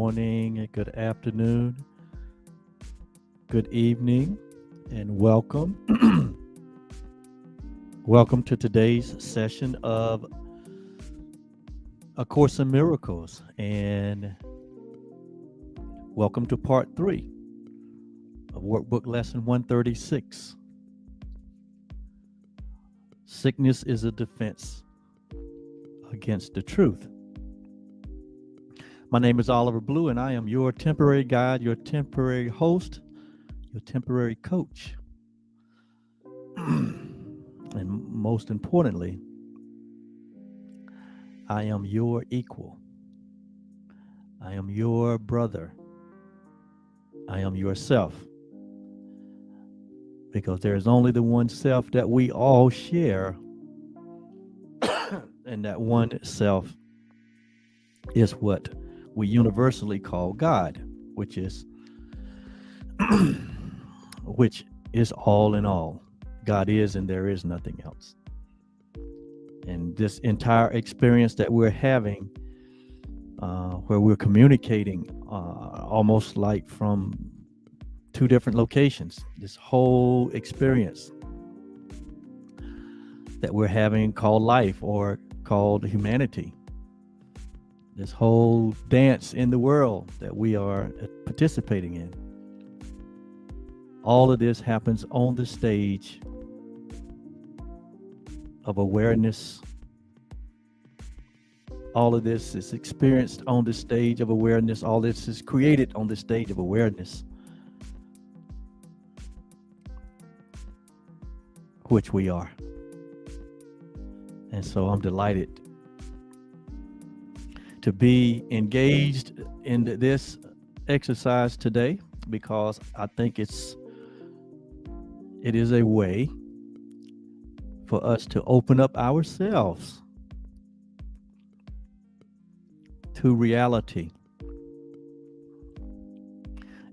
morning, good afternoon, good evening, and welcome. Welcome to today's session of A Course in Miracles, and welcome to part 3 of Workbook Lesson 136. Sickness is a defense against the truth. My name is Oliver Blue, and I am your temporary guide, your temporary host, your temporary coach. And most importantly, I am your equal. I am your brother. I am yourself. Because there is only the one self that we all share, and that one self is what we universally call God, which is which is all in all. God is, and there is nothing else. And this entire experience that we're having, where we're communicating almost like from two different locations, this whole experience that we're having called life or called humanity, this whole dance in the world that we are participating in, all of this happens on the stage of awareness. All of this is experienced on the stage of awareness. All this is created on the stage of awareness, which we are. And so I'm delighted to be engaged in this exercise today, because I think it is a way for us to open up ourselves to reality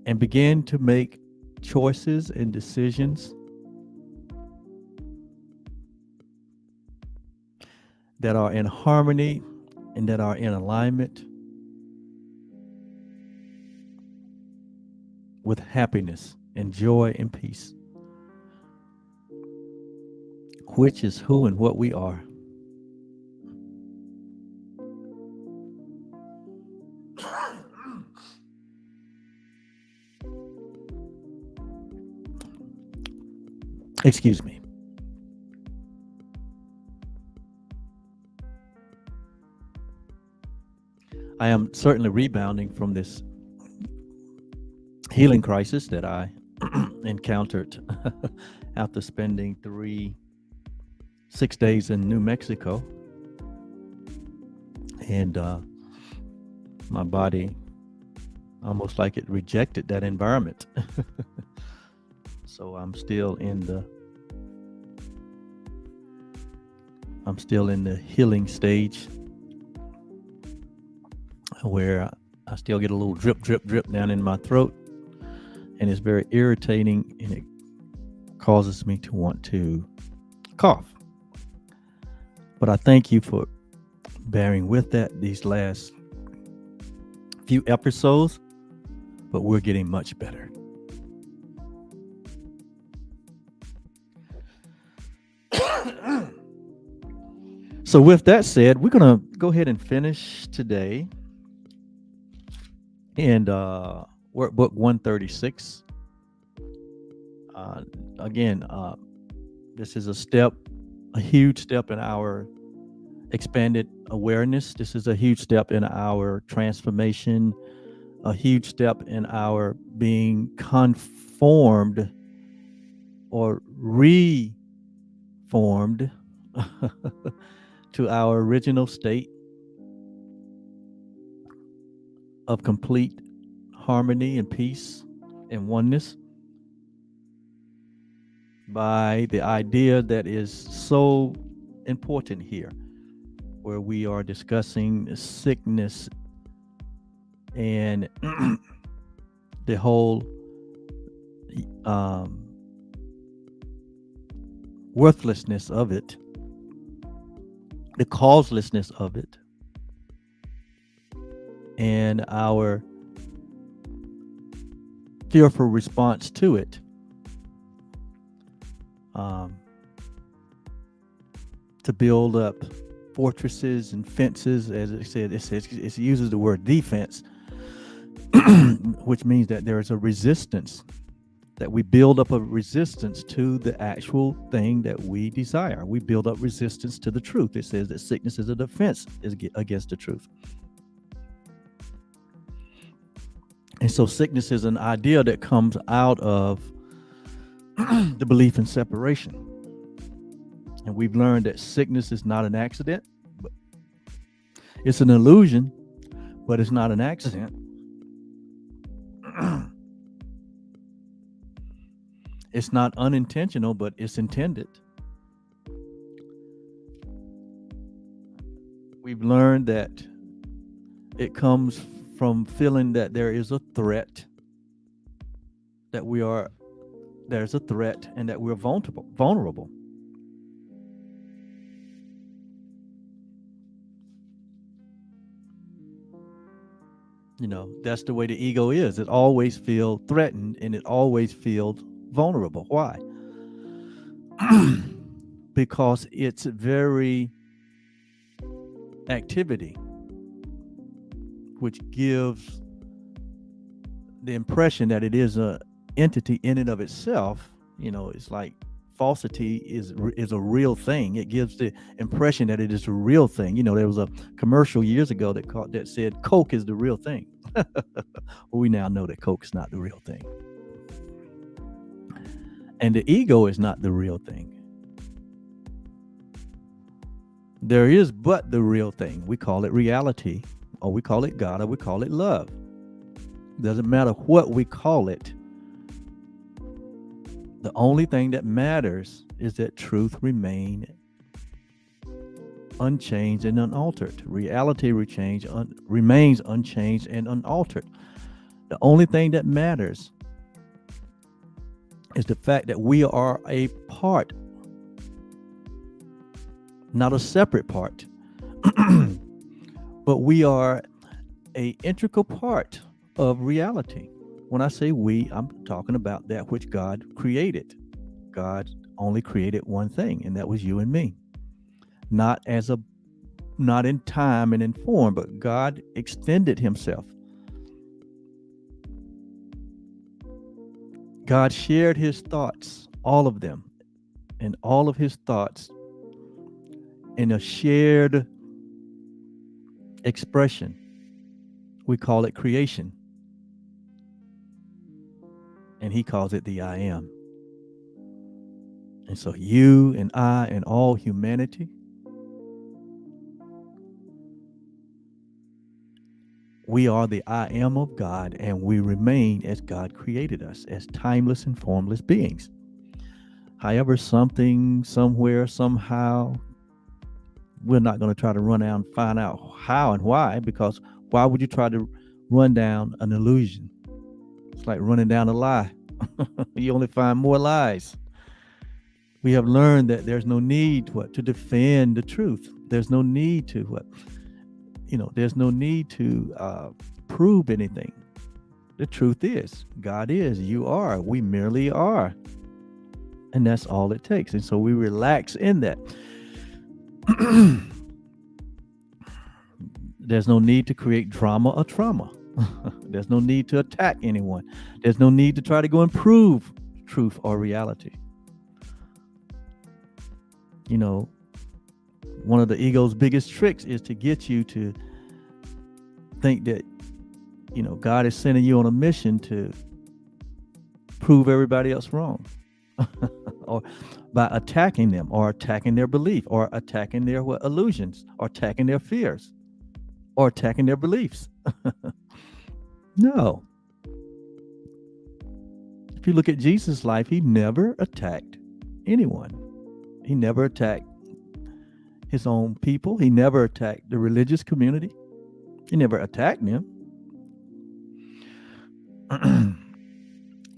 and begin to make choices and decisions that are in harmony and that are in alignment with happiness and joy and peace, which is who and what we are. Excuse me. I am certainly rebounding from this healing crisis that I encountered after spending 6 days in New Mexico. And my body almost like it rejected that environment. So I'm still in the healing stage, where I still get a little drip, drip, drip down in my throat, and it's very irritating, and it causes me to want to cough. But I thank you for bearing with that these last few episodes, but we're getting much better. So with that said, we're going to go ahead and finish today in Workbook 136. Again, this is a huge step in our expanded awareness. This is a huge step in our transformation, a huge step in our being conformed or reformed to our original state of complete harmony and peace and oneness, by the idea that is so important here, where we are discussing sickness and the whole worthlessness of it, the causelessness of it, and our fearful response to it. To build up fortresses and fences, as it said, it uses the word defense, which means that there is a resistance, that we build up a resistance to the actual thing that we desire. We build up resistance to the truth. It says that sickness is a defense against the truth. And so sickness is an idea that comes out of the belief in separation. And we've learned that sickness is not an accident. But it's an illusion, but it's not an accident. It's not unintentional, but it's intended. We've learned that it comes from feeling that there is a threat, there's a threat, and that we're vulnerable. That's the way the ego is. It always feels threatened, and it always feels vulnerable. Why? Because its very activity, which gives the impression that it is an entity in and of itself, it's like falsity is a real thing. It gives the impression that it is a real thing. There was a commercial years ago that said Coke is the real thing. Well, we now know that Coke is not the real thing. And the ego is not the real thing. There is but the real thing. We call it reality, or we call it God, or we call it love. Doesn't matter what we call it. The only thing that matters is that truth remain unchanged and unaltered. Reality remains unchanged and unaltered. The only thing that matters is the fact that we are a part, not a separate part, but we are an integral part of reality. When I say we, I'm talking about that which God created. God only created one thing, and that was you and me. Not in time and in form, but God extended himself. God shared his thoughts, all of them, and all of his thoughts in a shared expression. We call it creation. And he calls it the I am. And so you and I and all humanity, we are the I am of God, and we remain as God created us, as timeless and formless beings. However, something, somewhere, somehow, we're not going to try to run down and find out how and why, because why would you try to run down an illusion? It's like running down a lie. You only find more lies. We have learned that there's no need to defend the truth. There's no need to there's no need to prove anything. The truth is, God is, you are, we merely are. And that's all it takes. And so we relax in that. There's no need to create drama or trauma. There's no need to attack anyone. There's no need to try to go and prove truth or reality. One of the ego's biggest tricks is to get you to think that, God is sending you on a mission to prove everybody else wrong. Or by attacking them, or attacking their belief, or attacking their illusions, or attacking their fears, or attacking their beliefs. No. If you look at Jesus' life, he never attacked anyone. He never attacked his own people. He never attacked the religious community. He never attacked them.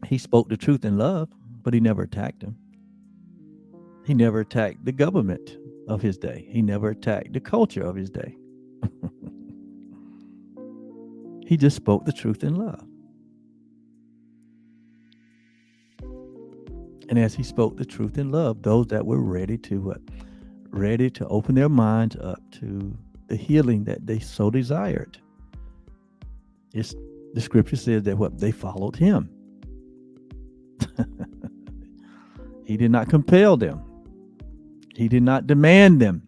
He spoke the truth in love, but he never attacked them. He never attacked the government of his day. He never attacked the culture of his day. He just spoke the truth in love. And as he spoke the truth in love, those that were ready to what? Ready to open their minds up to the healing that they so desired. It's, the scripture says that what? They followed him. He did not compel them. He did not demand them.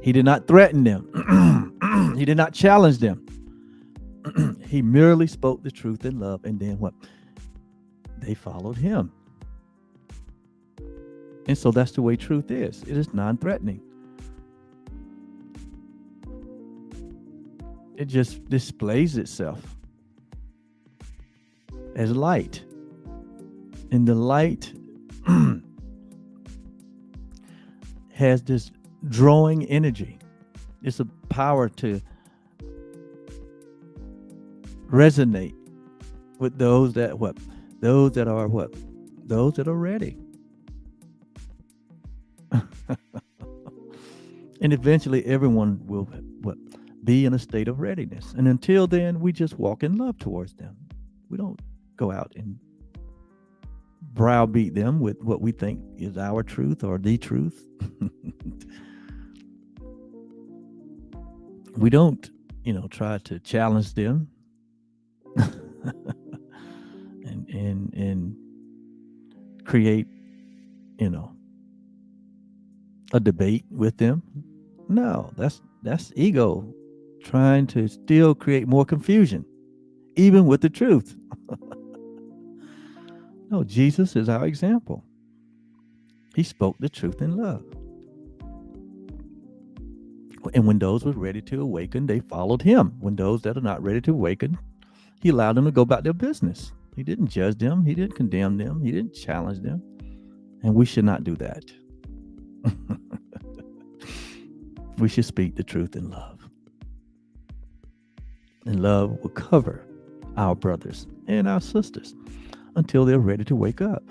He did not threaten them. He did not challenge them. He merely spoke the truth in love, and then what? They followed him. And so that's the way truth is. It is non-threatening. It just displays itself as light. And the light has this drawing energy. It's a power to resonate with those that what? Those that are what? Those that are ready. And eventually everyone will what? Be in a state of readiness. And until then, we just walk in love towards them. We don't go out and browbeat them with what we think is our truth or the truth. We don't, try to challenge them and create, a debate with them. No, that's ego trying to still create more confusion, even with the truth. No, Jesus is our example. He spoke the truth in love. And when those were ready to awaken, they followed him. When those that are not ready to awaken, he allowed them to go about their business. He didn't judge them. He didn't condemn them. He didn't challenge them. And we should not do that. We should speak the truth in love. And love will cover our brothers and our sisters until they're ready to wake up.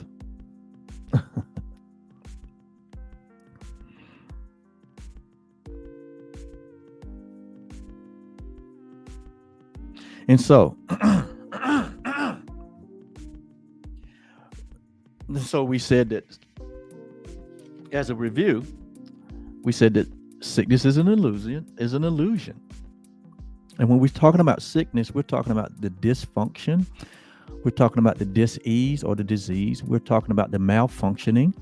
And so, we said that as a review, we said that sickness is an illusion. And when we're talking about sickness, we're talking about the dysfunction. We're talking about the dis-ease or the disease. We're talking about the malfunctioning.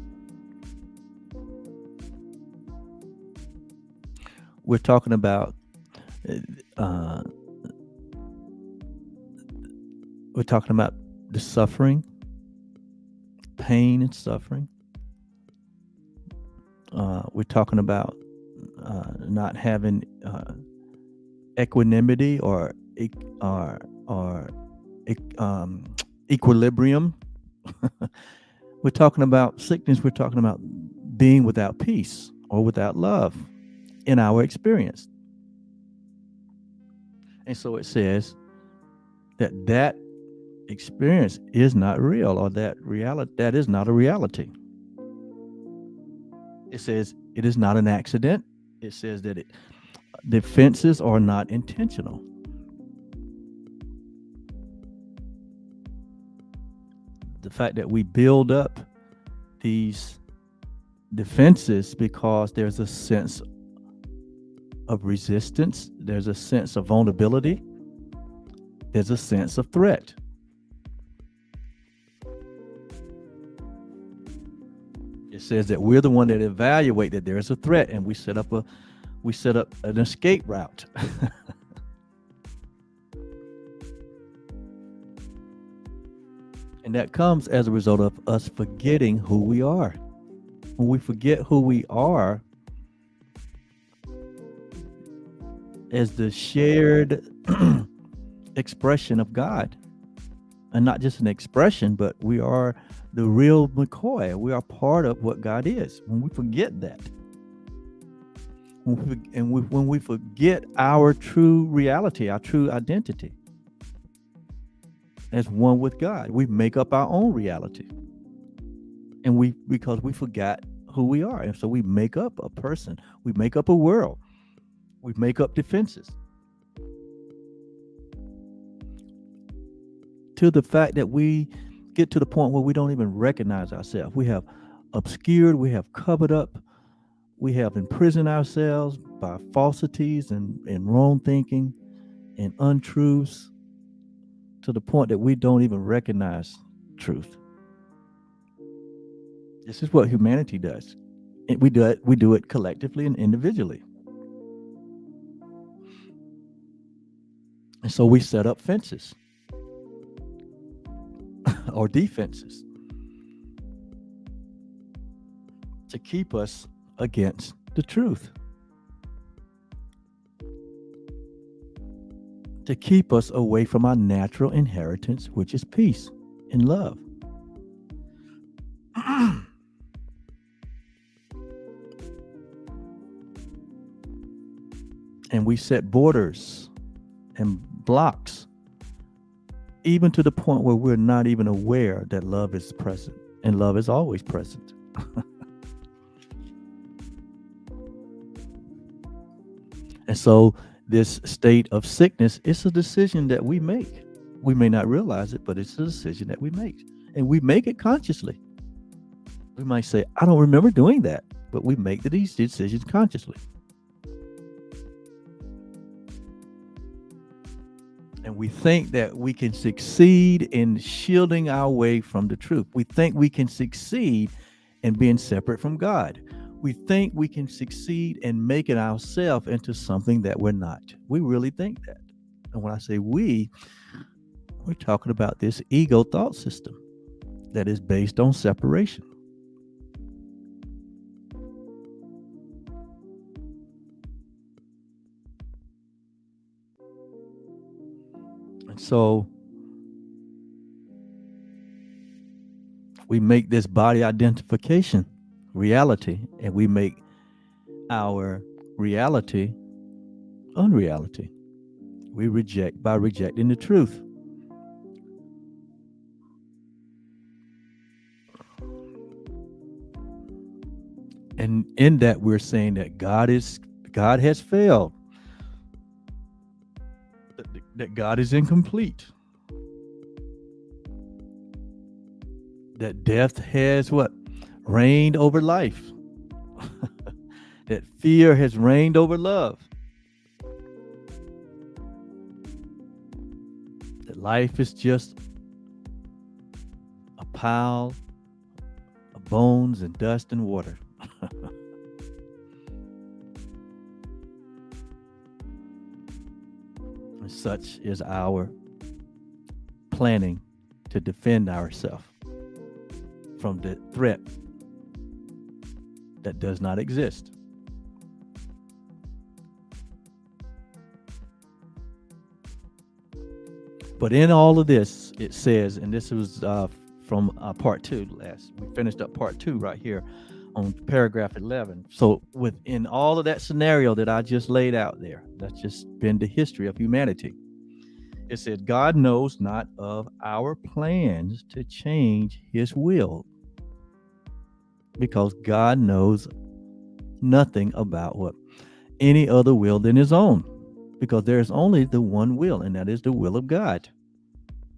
We're talking about the suffering, pain and suffering. We're talking about not having equanimity or equilibrium. We're talking about sickness. We're talking about being without peace or without love in our experience. And so it says that experience is not real, or that is not a reality. It says it is not an accident. It says that the offenses are not intentional. The fact that we build up these defenses because there's a sense of resistance, there's a sense of vulnerability, there's a sense of threat. It says that we're the one that evaluate that there is a threat, and we set up an escape route. And that comes as a result of us forgetting who we are. When we forget who we are as the shared expression of God, and not just an expression, but we are the real McCoy. We are part of what God is. When we forget that, when we forget our true reality, our true identity as one with God, we make up our own reality. And because we forgot who we are. And so we make up a person, we make up a world, we make up defenses. To the fact that we get to the point where we don't even recognize ourselves. We have obscured, we have covered up, we have imprisoned ourselves by falsities and wrong thinking and untruths to the point that we don't even recognize truth. This is what humanity does. And we do it collectively and individually. And so we set up fences or defenses to keep us against the truth, to keep us away from our natural inheritance, which is peace and love. And we set borders and blocks, even to the point where we're not even aware that love is present, and love is always present. And so this state of sickness is a decision that we make. We may not realize it, but it's a decision that we make. And we make it consciously. We might say, I don't remember doing that, but we make these decisions consciously. And we think that we can succeed in shielding our way from the truth. We think we can succeed in being separate from God. We think we can succeed in making ourselves into something that we're not. We really think that. And when I say we're talking about this ego thought system that is based on separation. And so we make this body identification reality, and we make our reality unreality. We reject by rejecting the truth. And in that, we're saying that God has failed, that God is incomplete, that death has reigned over life, that fear has reigned over love, that life is just a pile of bones and dust and water. And such is our planning to defend ourselves from the threat that does not exist. But in all of this, it says, and this was from part 2 we finished up part 2 right here on paragraph 11. So within all of that scenario that I just laid out there, that's just been the history of humanity. It said, God knows not of our plans to change his will, because God knows nothing about any other will than his own, because there's only the one will, and that is the will of God.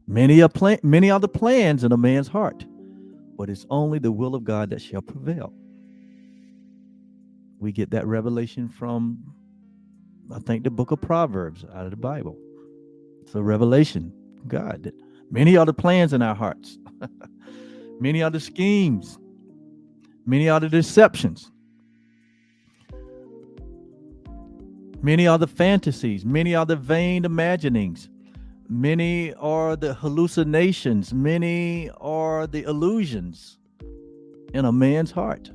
Many are the plans in a man's heart, but it's only the will of God that shall prevail. We get that revelation from, I think, the book of Proverbs out of the Bible. It's a revelation of God that many are the plans in our hearts. Many are the schemes. Many are the deceptions. Many are the fantasies. Many are the vain imaginings. Many are the hallucinations. Many are the illusions in a man's heart,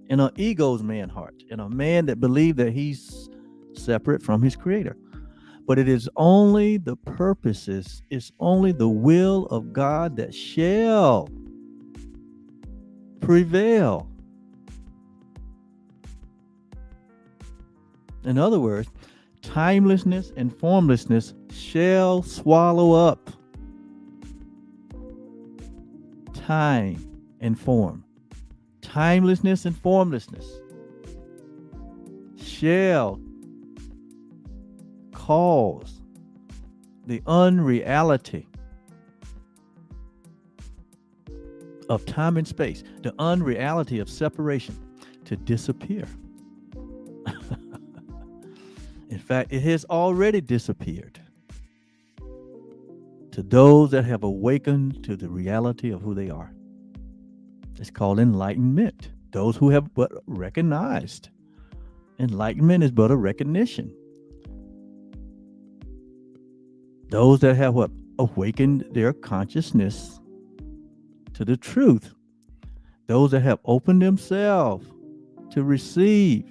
in an ego's man's heart, in a man that believes that he's separate from his creator. But it is only the purposes, it's only the will of God that shall prevail. In other words, timelessness and formlessness shall swallow up time and form. Timelessness and formlessness shall cause the unreality of time and space, the unreality of separation, to disappear. In fact, it has already disappeared. To those that have awakened to the reality of who they are. It's called enlightenment. Those who have but recognized. Enlightenment is but a recognition. Those that have what? Awakened their consciousness to the truth. Those that have opened themselves to receive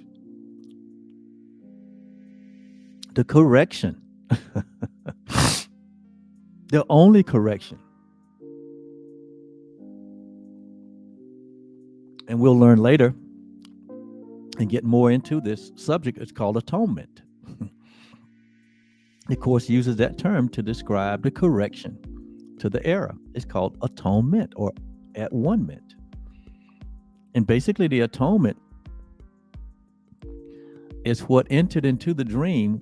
the correction. The only correction. And we'll learn later and get more into this subject. It's called atonement. The Course uses that term to describe the correction to the error. It's called atonement or at one-ment. And basically the atonement is what entered into the dream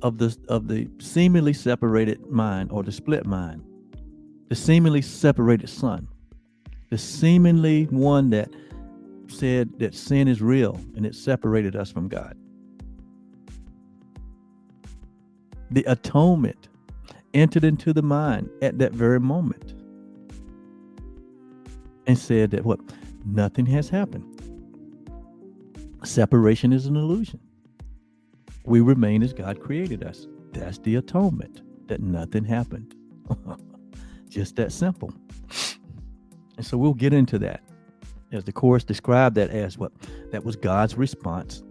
of the seemingly separated mind, or the split mind, the seemingly separated son, the seemingly one that said that sin is real and it separated us from God. The atonement entered into the mind at that very moment and said that what? Nothing has happened. Separation is an illusion. We remain as God created us. That's the atonement, that nothing happened. Just that simple. And so we'll get into that, as the Course described that as what? That was God's response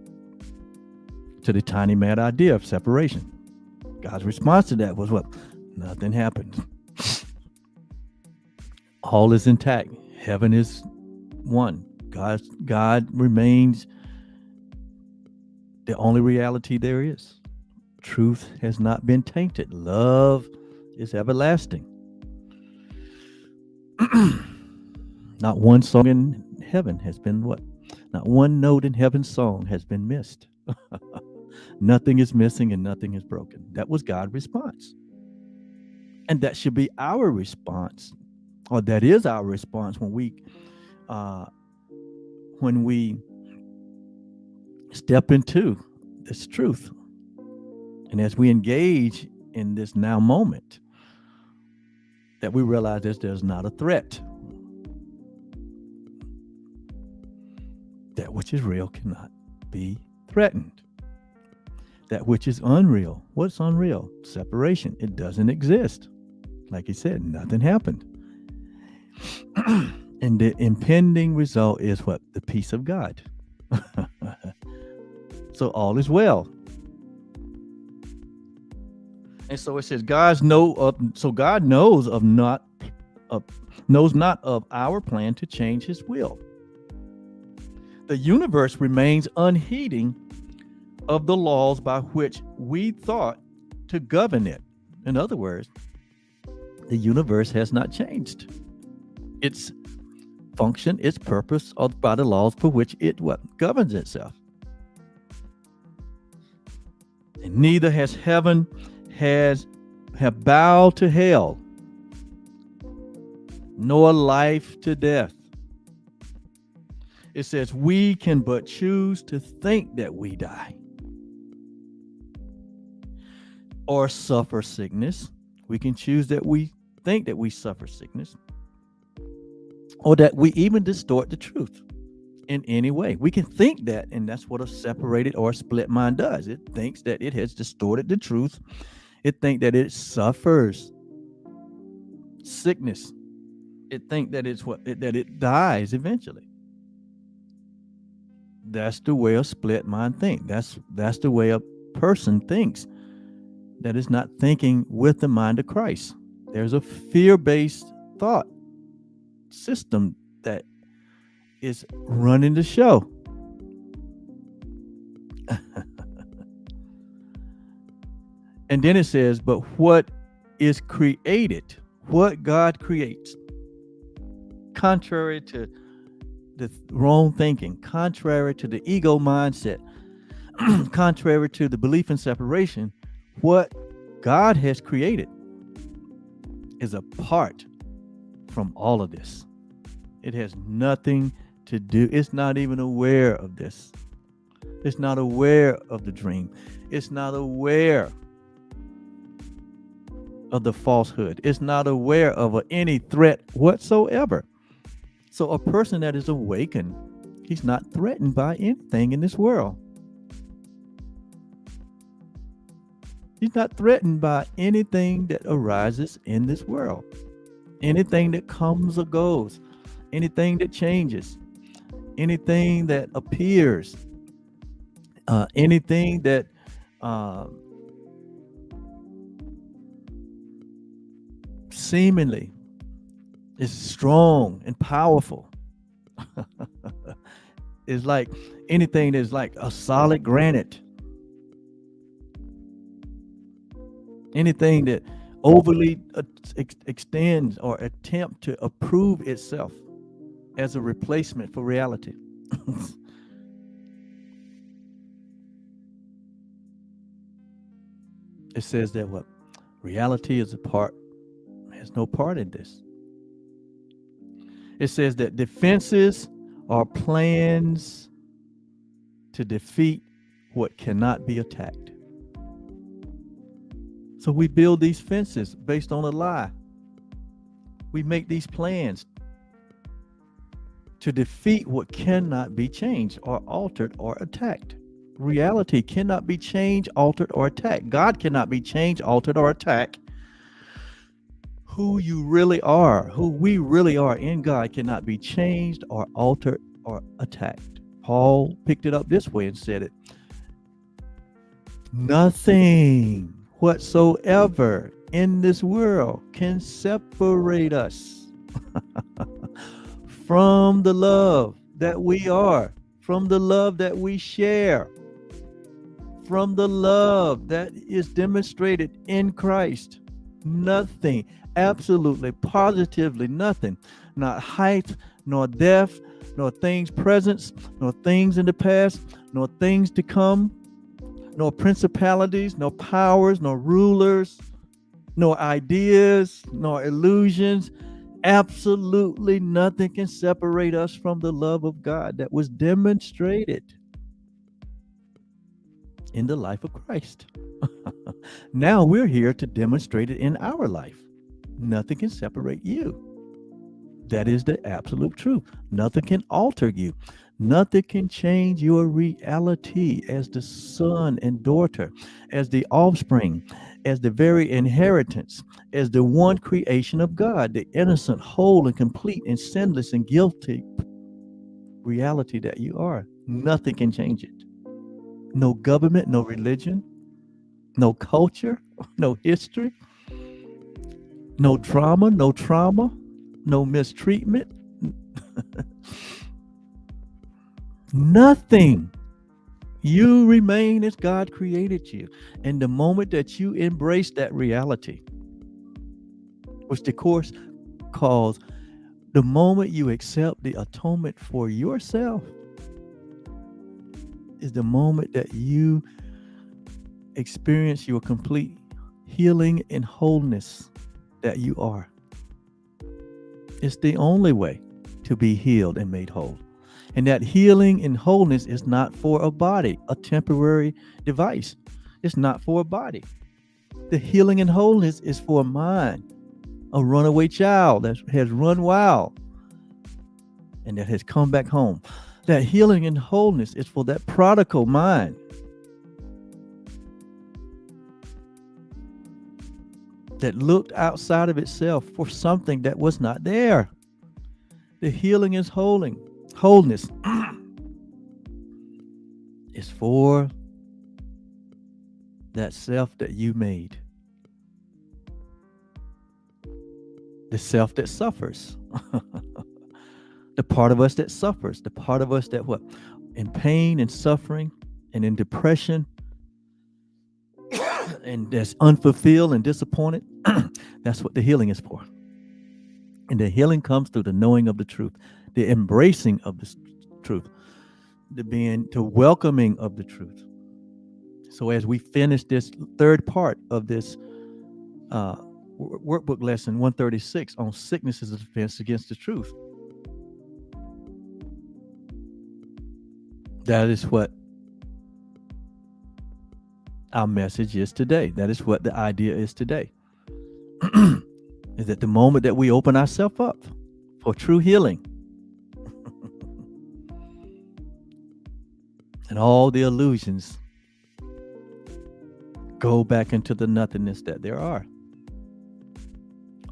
to the tiny mad idea of separation. God's response to that was what? Nothing happened. All is intact. Heaven is one. God remains the only reality there is. Truth has not been tainted. Love is everlasting. Not one song in heaven has been what? Not one note in heaven's song has been missed. Nothing is missing and nothing is broken. That was God's response. And that should be our response, or that is our response when we step into this truth. And as we engage in this now moment, that we realize there's not a threat. That which is real cannot be threatened. That which is unreal. What's unreal? Separation. It doesn't exist. Like he said, nothing happened. And the impending result is what? The peace of God. So all is well. And so it says God knows not of our plan to change his will. The universe remains unheeding of the laws by which we thought to govern it. In other words, the universe has not changed its function, its purpose, or by the laws for which it governs itself. And neither has heaven have bowed to hell, nor life to death. It says we can but choose to think that we die or suffer sickness. We can choose that we think that we suffer sickness, or that we even distort the truth in any way. We can think that, and that's what a separated or a split mind does. It thinks that it has distorted the truth. It thinks that it suffers sickness. It thinks that that it dies eventually. That's the way a split mind thinks. That's the way a person thinks that is not thinking with the mind of Christ. There's a fear-based thought system that is running the show. And then it says, but what is created, what God creates, contrary to the wrong thinking, contrary to the ego mindset, contrary to the belief in separation, what God has created is apart from all of this. It has nothing to do. It's not even aware of this. It's not aware of the dream. It's not aware of the falsehood. It's not aware of any threat whatsoever. So a person that is awakened, he's not threatened by anything in this world. He's not threatened by anything that arises in this world. Anything that comes or goes, anything that changes, anything that appears, anything that seemingly is strong and powerful. It's like anything that's like a solid granite. Anything that overly extends or attempt to approve itself as a replacement for reality. It says that what reality is has no part in this. It says that defenses are plans to defeat what cannot be attacked. So we build these fences based on a lie. We make these plans to defeat what cannot be changed or altered or attacked. Reality cannot be changed, altered, or attacked. God cannot be changed, altered, or attacked. Who you really are, who we really are in God cannot be changed or altered or attacked. Paul picked it up this way and said it. Nothing whatsoever in this world can separate us from the love that we are, from the love that we share, from the love that is demonstrated in Christ. Nothing, absolutely, positively nothing, not height, nor depth, nor things present, nor things in the past, nor things to come, nor principalities, nor powers, nor rulers, nor ideas, nor illusions. Absolutely nothing can separate us from the love of God that was demonstrated in the life of Christ. Now we're here to demonstrate it in our life. Nothing can separate you. That is the absolute truth. Nothing can alter you. Nothing can change your reality as the son and daughter, as the offspring, as the very inheritance, as the one creation of God, the innocent, whole, and complete, and sinless and guilty reality that you are. Nothing can change it. No government, no religion, no culture, no history, no drama, no trauma, no mistreatment. Nothing. You remain as God created you. And the moment that you embrace that reality, which the Course calls the moment you accept the atonement for yourself, is the moment that you experience your complete healing and wholeness that you are. It's the only way to be healed and made whole. And that healing and wholeness is not for a body, a temporary device. It's not for a body. The healing and wholeness is for a mind, a runaway child that has run wild and that has come back home. That healing and wholeness is for that prodigal mind that looked outside of itself for something that was not there. The healing is wholeness is for that self that you made. The self that suffers. The part of us that suffers. The part of us that what? In pain and suffering and in depression and that's unfulfilled and disappointed. That's what the healing is for. And the healing comes through the knowing of the truth, the embracing of the truth, the welcoming of the truth. So as we finish this third part of this workbook lesson 136 on sickness as a defense against the truth, That is what our message is today. That is what the idea is today. Is that the moment that we open ourselves up for true healing and all the illusions go back into the nothingness that there are.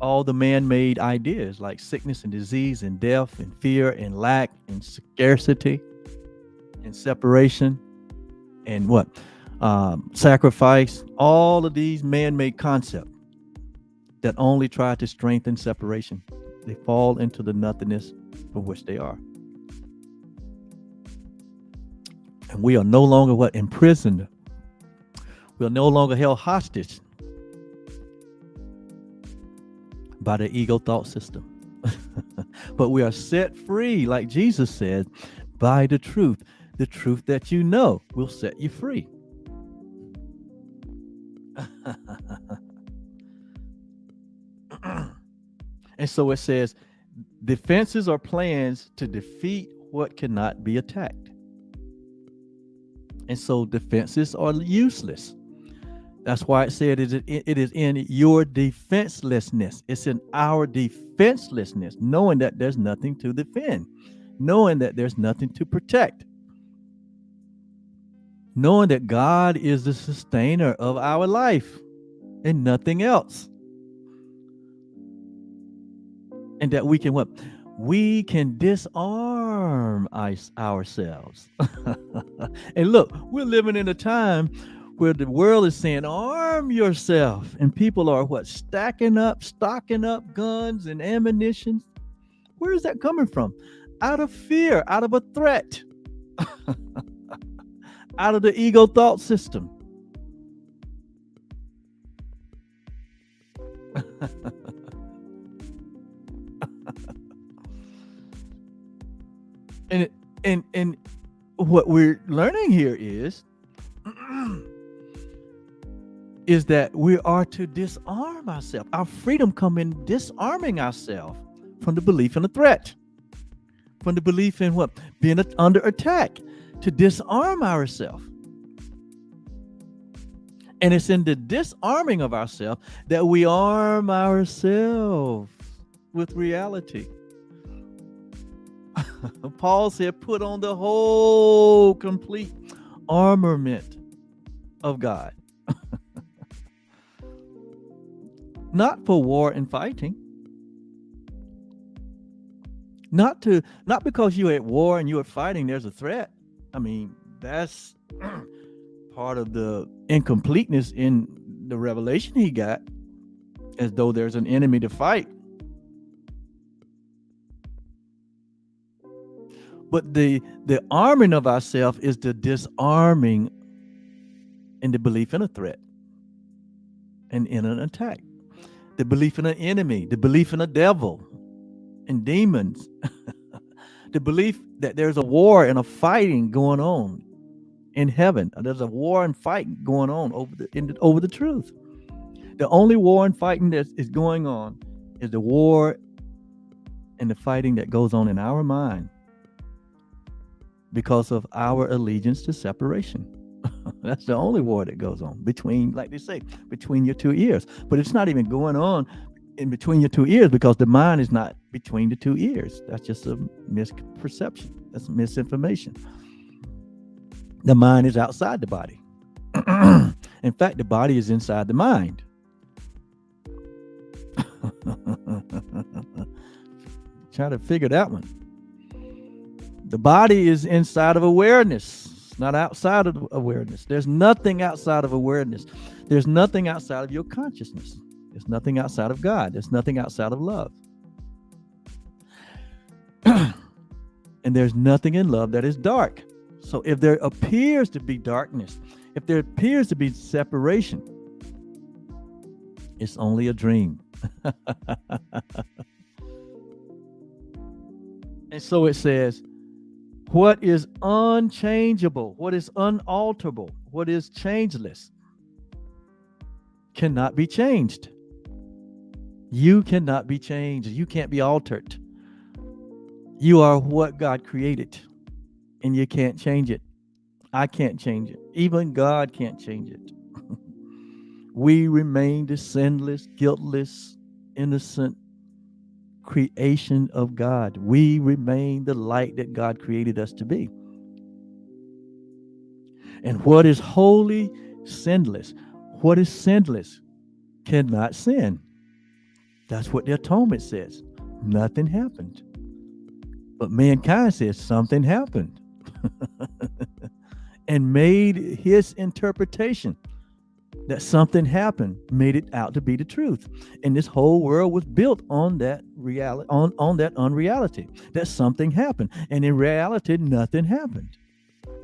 All the man-made ideas like sickness and disease and death and fear and lack and scarcity and separation and what? Sacrifice, all of these man-made concepts that only try to strengthen separation. They fall into the nothingness from which they are. And we are no longer what? Imprisoned. We are no longer held hostage by the ego thought system. But we are set free, like Jesus said, by the truth. The truth that you know will set you free. And so it says, defenses are plans to defeat what cannot be attacked. And so defenses are useless. That's why it said it is in your defenselessness. It's in our defenselessness, knowing that there's nothing to defend, knowing that there's nothing to protect, knowing that God is the sustainer of our life and nothing else. And that we can what? We can disarm ourselves. And look, we're living in a time where the world is saying, arm yourself. And people are what? Stocking up guns and ammunition. Where is that coming from? Out of fear, out of a threat, out of the ego thought system. And what we're learning here is that we are to disarm ourselves. Our freedom comes in disarming ourselves from the belief in a threat, from the belief in what? Being under attack, to disarm ourselves. And it's in the disarming of ourselves that we arm ourselves with reality. Paul said, put on the whole complete armament of God. Not for war and fighting. Not because you're at war and you're fighting, there's a threat. I mean, that's part of the incompleteness in the revelation he got, as though there's an enemy to fight. But the arming of ourselves is the disarming in the belief in a threat and in an attack. The belief in an enemy, the belief in a devil and demons. The belief that there's a war and a fighting going on in heaven. There's a war and fighting going on over the truth. The only war and fighting that is going on is the war and the fighting that goes on in our mind, because of our allegiance to separation. That's the only war that goes on between, like they say, between your two ears. But it's not even going on in between your two ears, because the mind is not between the two ears. That's just a misperception. That's misinformation. The mind is outside the body. In fact, the body is inside the mind. Try to figure that one. The body is inside of awareness, not outside of awareness. There's nothing outside of awareness. There's nothing outside of your consciousness. There's nothing outside of God. There's nothing outside of love. And there's nothing in love that is dark. So if there appears to be darkness, if there appears to be separation, it's only a dream. And so it says, what is unchangeable, what is unalterable, what is changeless cannot be changed. You cannot be changed. You can't be altered. You are what God created. And you can't change it. I can't change it. Even God can't change it. We remain the sinless, guiltless, innocent creation of God. We remain the light that God created us to be. And what is holy, sinless? What is sinless cannot sin. That's what the atonement says. Nothing happened. But mankind says something happened and made his interpretation that something happened, made it out to be the truth. And this whole world was built on that reality, on that unreality, that something happened. And in reality, nothing happened.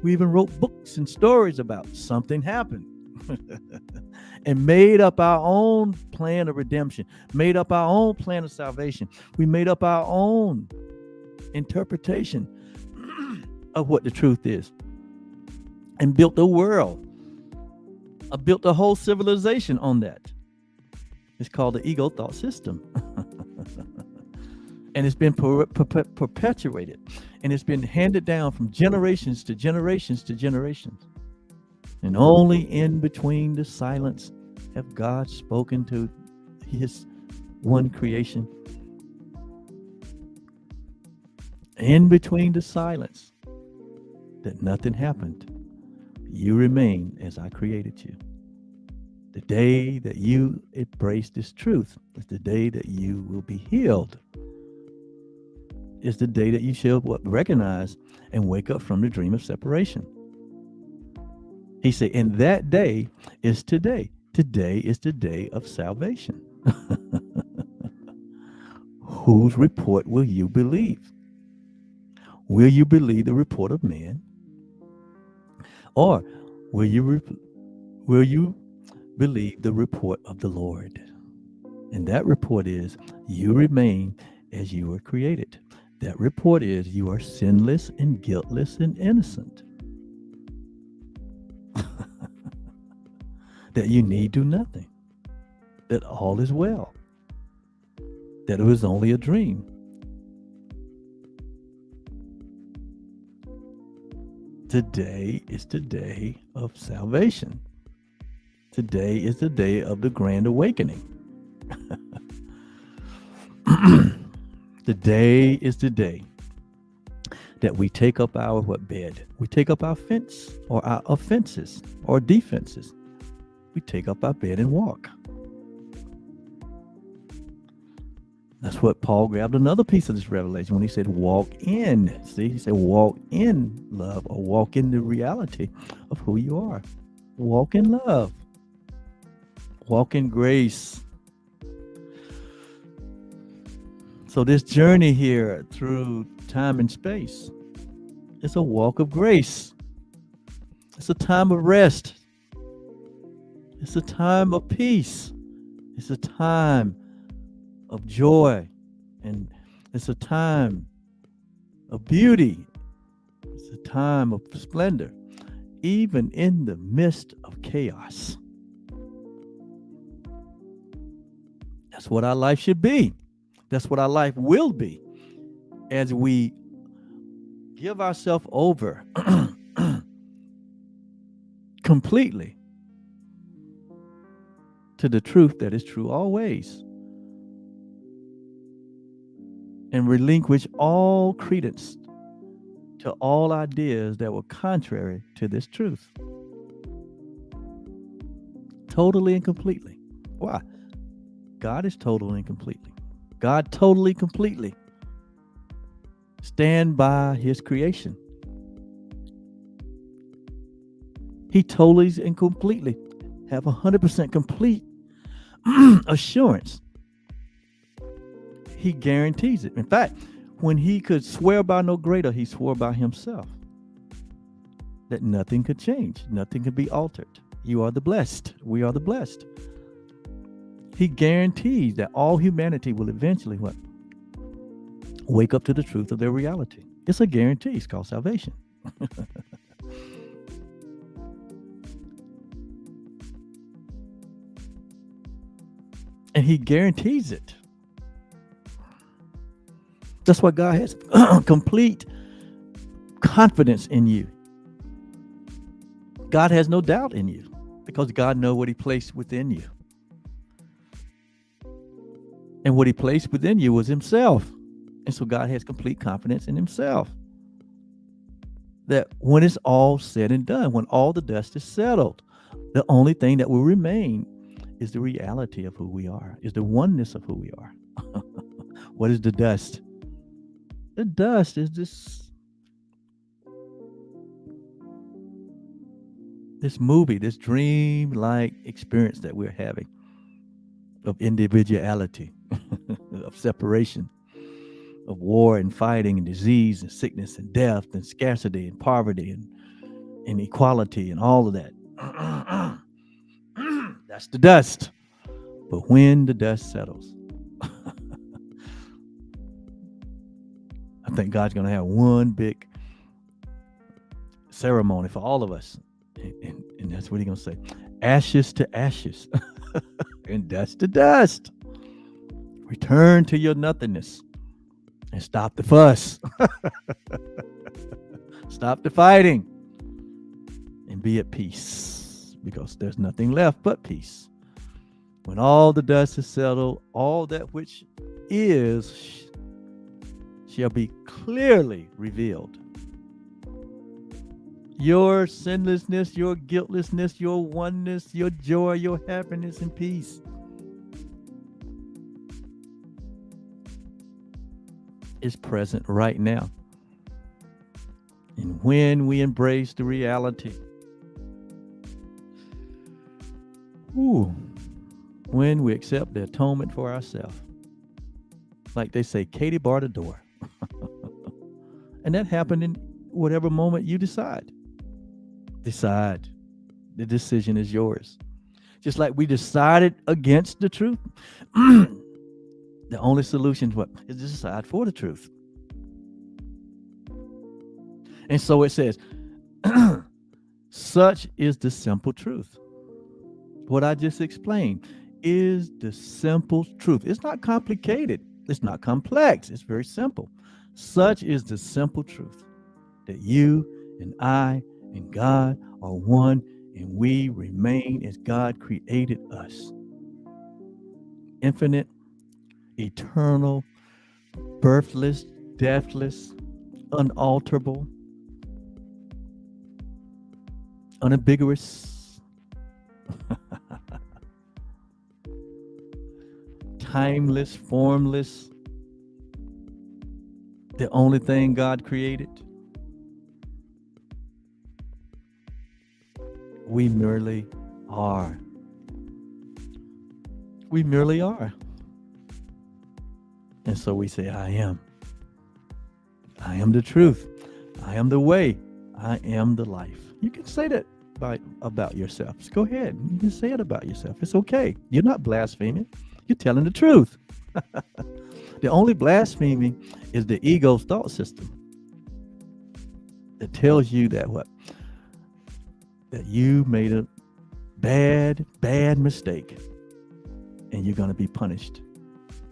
We even wrote books and stories about something happened. And made up our own plan of redemption, made up our own plan of salvation. We made up our own interpretation of what the truth is, and built a world, built a whole civilization on that. It's called the ego thought system. And it's been perpetuated, and it's been handed down from generations to generations to generations. And only in between the silence have God spoken to his one creation. In between the silence, that nothing happened. You remain as I created you. The day that you embrace this truth is the day that you will be healed. Is the day that you shall recognize and wake up from the dream of separation. He said, and that day is today. Today is the day of salvation. Whose report will you believe? Will you believe the report of man? Or will you believe the report of the Lord? And that report is, you remain as you were created. That report is, you are sinless and guiltless and innocent. That you need do nothing. That all is well. That it was only a dream. Today is the day of salvation. Today is the day of the grand awakening. Today is the day that we take up our bed? We take up our fence or our offenses or defenses. We take up our bed and walk. That's what Paul grabbed another piece of this revelation when he said, walk in. See, he said, walk in love, or walk in the reality of who you are. Walk in love. Walk in grace. So this journey here through time and space, it's a walk of grace. It's a time of rest. It's a time of peace. It's a time of joy, and it's a time of beauty. It's a time of splendor, even in the midst of chaos. That's what our life should be. That's what our life will be as we give ourselves over completely to the truth that is true always, and relinquish all credence to all ideas that were contrary to this truth. Totally and completely. Why? God is total and completely. God totally, completely stand by his creation. He totally and completely have 100% complete assurance. He guarantees it. In fact, when he could swear by no greater, he swore by himself that nothing could change, nothing could be altered. You are the blessed. We are the blessed. He guarantees that all humanity will eventually what? Wake up to the truth of their reality. It's a guarantee. It's called salvation. And he guarantees it. That's why God has complete confidence in you. God has no doubt in you because God knows what he placed within you. And what he placed within you was himself. And so God has complete confidence in himself. That when it's all said and done, when all the dust is settled, the only thing that will remain is the reality of who we are, is the oneness of who we are. What is the dust? The dust is this movie, this dream-like experience that we're having of individuality, of separation, of war and fighting and disease and sickness and death and scarcity and poverty and inequality and all of that. That's the dust. But when the dust settles, I think God's going to have one big ceremony for all of us. And that's what he's going to say. Ashes to ashes and dust to dust. Return to your nothingness and stop the fuss. Stop the fighting and be at peace, because there's nothing left but peace. When all the dust is settled, all that which is shall be clearly revealed. Your sinlessness, your guiltlessness, your oneness, your joy, your happiness and peace is present right now. And when we embrace the reality, when we accept the atonement for ourselves, like they say, Katie barred the door. And that happened in whatever moment you decide. Decide. The decision is yours. Just like we decided against the truth. The only solution is to decide for the truth. And so it says, such is the simple truth. What I just explained is the simple truth. It's not complicated. It's not complex. It's very simple. Such is the simple truth, that you and I and God are one, and we remain as God created us. Infinite, eternal, birthless, deathless, unalterable, unambiguous, timeless, formless, the only thing God created. We merely are. We merely are. And so we say, I am. I am the truth. I am the way. I am the life. You can say that about yourself. Just go ahead. You can say it about yourself. It's okay. You're not blaspheming. You're telling the truth. The only blaspheming is the ego's thought system that tells you that that you made a bad mistake and you're going to be punished.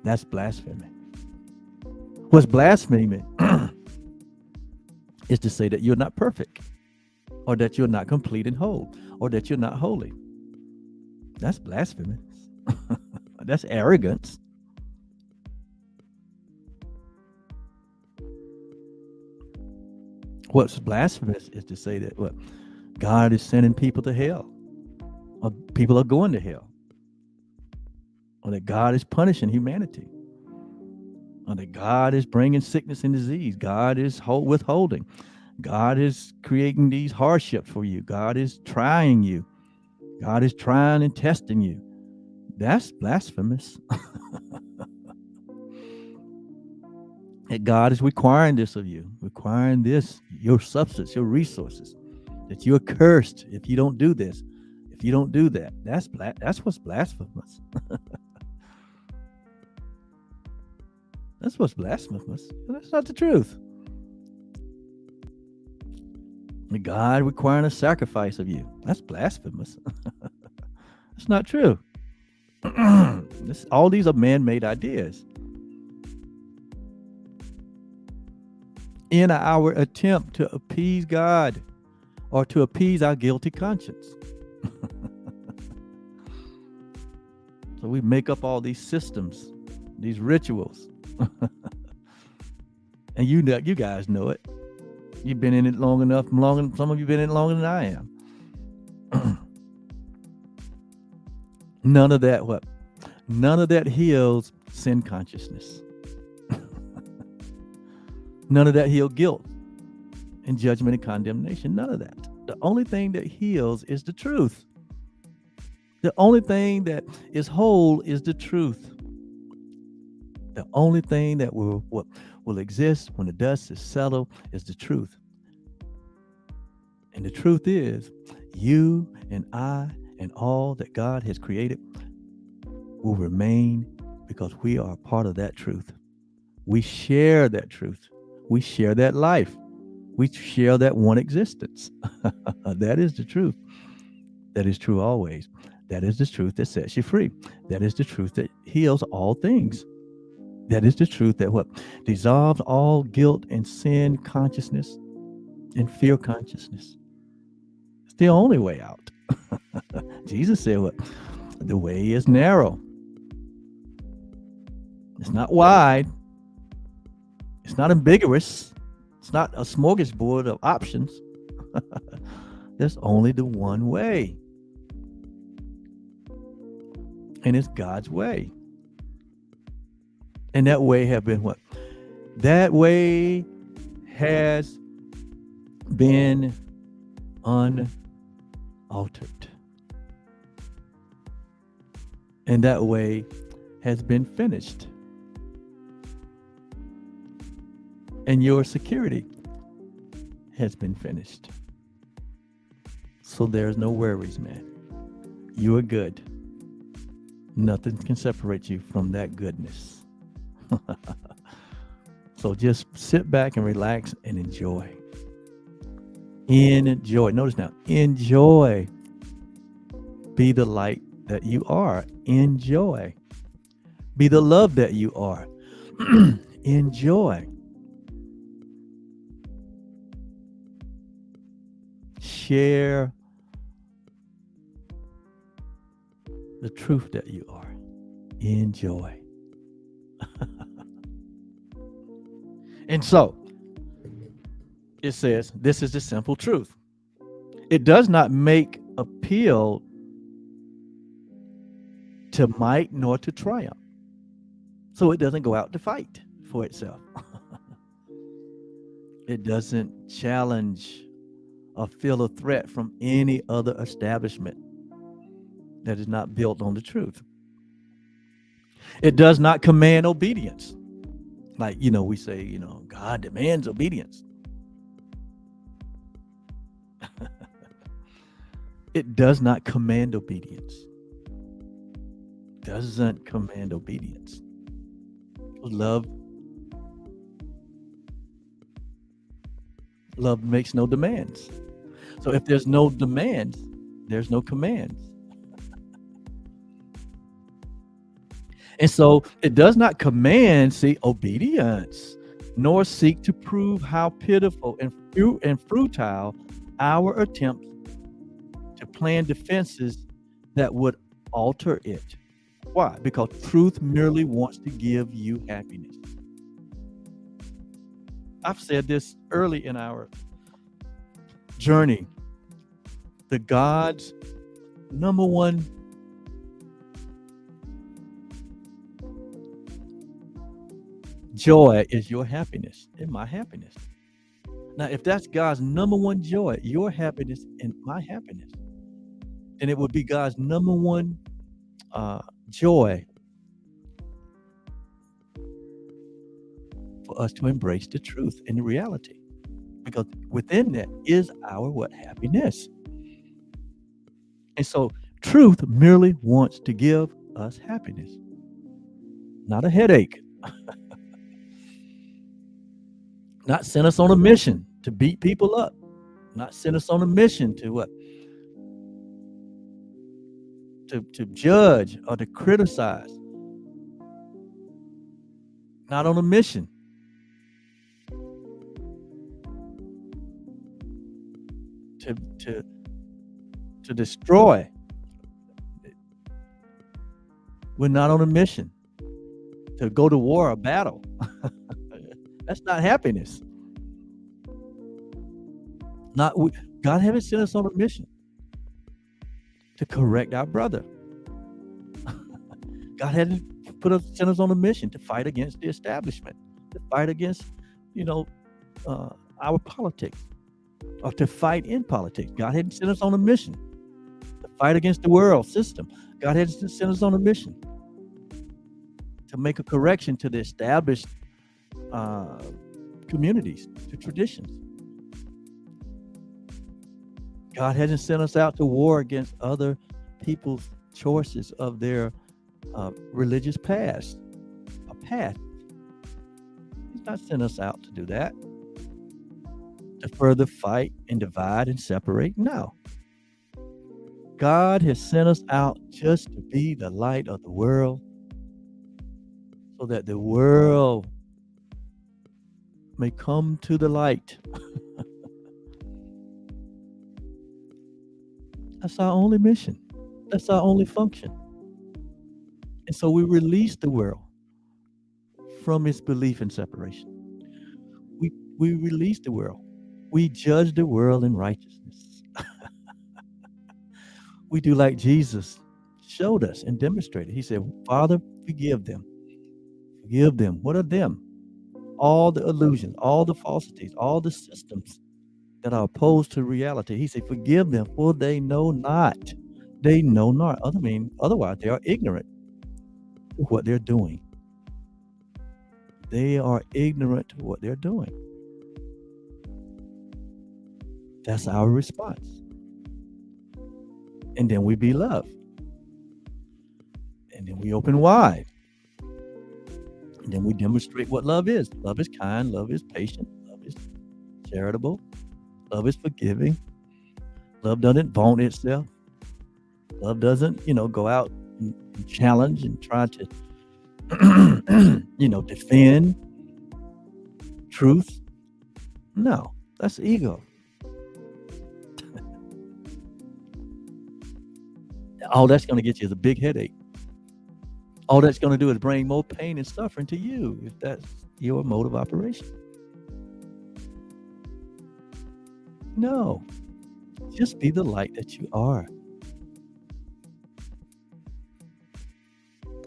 That's blasphemy. What's blasphemy is to say that you're not perfect, or that you're not complete and whole, or that you're not holy. That's blasphemy. That's arrogance. What's blasphemous is to say that God is sending people to hell, or people are going to hell, or that God is punishing humanity, or that God is bringing sickness and disease. God is withholding. God is creating these hardships for you. God is trying you. God is trying and testing you. That's blasphemous. That God is requiring this of you, requiring this, your substance, your resources, that you're cursed if you don't do this, if you don't do that. That's what's blasphemous. That's what's blasphemous. That's not the truth. God requiring a sacrifice of you. That's blasphemous. That's not true. All these are man-made ideas. in our attempt to appease God or to appease our guilty conscience. So we make up all these systems, these rituals. And you guys know it. You've been in it long enough. Some of you been in it longer than I am. None of that heals sin consciousness. None of that heals guilt and judgment and condemnation. None of that. The only thing that heals is the truth. The only thing that is whole is the truth. The only thing that will exist when the dust is settled is the truth. And the truth is, you and I and all that God has created will remain because we are a part of that truth. We share that truth. We share that life. We share that one existence. That is the truth. That is true always. That is the truth that sets you free. That is the truth that heals all things. That is the truth that dissolves all guilt and sin consciousness and fear consciousness. It's the only way out. Jesus said the way is narrow. It's not wide. It's not ambiguous. It's not a smorgasbord of options. There's only the one way. And it's God's way. And that way have been what? That way has been unaltered. And that way has been finished. And your security has been finished. So there's no worries, man. You are good. Nothing can separate you from that goodness. So just sit back and relax and enjoy. Enjoy. Notice now, enjoy. Be the light that you are. Enjoy. Be the love that you are. Enjoy. Share the truth that you are. Enjoy. And so it says, this is the simple truth. It does not make appeal to might nor to triumph. So it doesn't go out to fight for itself. It doesn't challenge or feel a threat from any other establishment that is not built on the truth. It does not command obedience. Like, we say, God demands obedience. It does not command obedience. Doesn't command obedience. Love makes no demands. So if there's no demands, there's no commands. And so it does not command, obedience, nor seek to prove how pitiful and futile our attempts to plan defenses that would alter it. Why? Because truth merely wants to give you happiness. I've said this early in our journey. The God's number one joy is your happiness and my happiness. Now, if that's God's number one joy, your happiness and my happiness, then it would be God's number one joy for us to embrace the truth and the reality, because within that is our happiness. And so truth merely wants to give us happiness, not a headache. Not send us on a mission to beat people up. Not send us on a mission to what? To judge or to criticize. Not on a mission to to to destroy. We're not on a mission to go to war or battle. That's not happiness. Not we, God haven't sent us on a mission to correct our brother. God hadn't sent us on a mission to fight against the establishment, to fight against, you know, our politics, or to fight in politics. God hadn't sent us on a mission to fight against the world system. God hadn't sent us on a mission to make a correction to the established communities, to traditions. God hasn't sent us out to war against other people's choices of their religious past, a path. He's not sent us out to do that, to further fight and divide and separate. No. God has sent us out just to be the light of the world, so that the world may come to the light. That's our only mission. That's our only function. And so we release the world from its belief in separation. We release the world. We judge the world in righteousness. We do like Jesus showed us and demonstrated. He said, Father, forgive them. Forgive them. What are them? All the illusions, all the falsities, all the systems that are opposed to reality. He said, forgive them, for they know not. They know not. Otherwise, they are ignorant of what they're doing. They are ignorant to what they're doing. That's our response. And then we be love. And then we open wide. And then we demonstrate what love is. Love is kind. Love is patient. Love is charitable. Love is forgiving. Love doesn't vaunt itself. Love doesn't, go out and challenge and try to, defend truth. No, that's ego. All that's going to get you is a big headache. All that's going to do is bring more pain and suffering to you if that's your mode of operation. No, just be the light that you are.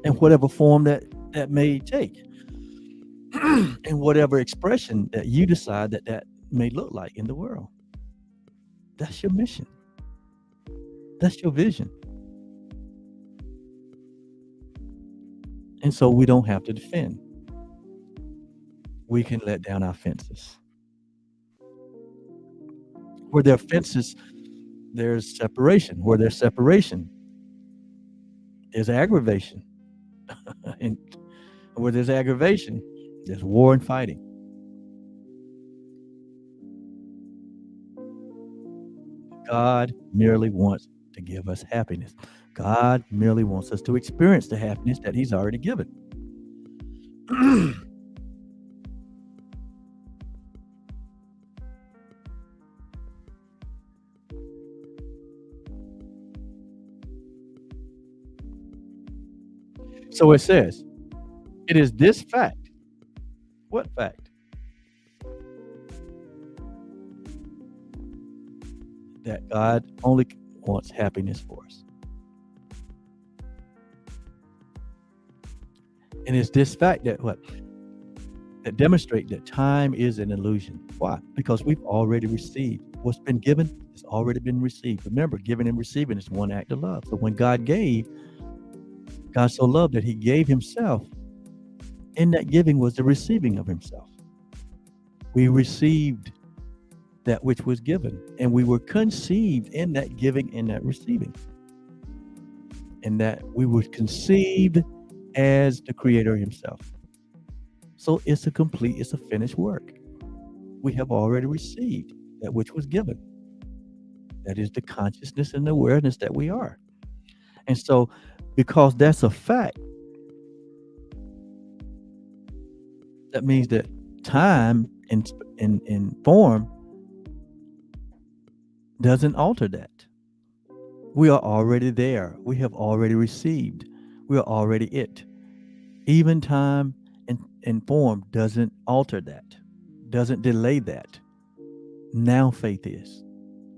In whatever form that may take. In whatever expression that you decide that may look like in the world. That's your mission. That's your vision. And so we don't have to defend. We can let down our fences. Where there are fences, there's separation. Where there's separation, there's aggravation. And where there's aggravation, there's war and fighting. God merely wants to give us happiness. God merely wants us to experience the happiness that He's already given. So it says, it is this fact. What fact? That God only wants happiness for us. And it's this fact that demonstrates that time is an illusion. Why? Because we've already received. What's been given has already been received. Remember, giving and receiving is one act of love. So when God gave, God so loved that He gave Himself. In that giving was the receiving of Himself. We received that which was given, and we were conceived in that giving and that receiving. And that we were conceived as the Creator Himself. So it's a finished work. We have already received that which was given. That is the consciousness and the awareness that we are. And so, because that's a fact, that means that time in form doesn't alter that. We are already there. We have already received. We are already it. Even time and form doesn't alter that, doesn't delay that. Now faith is.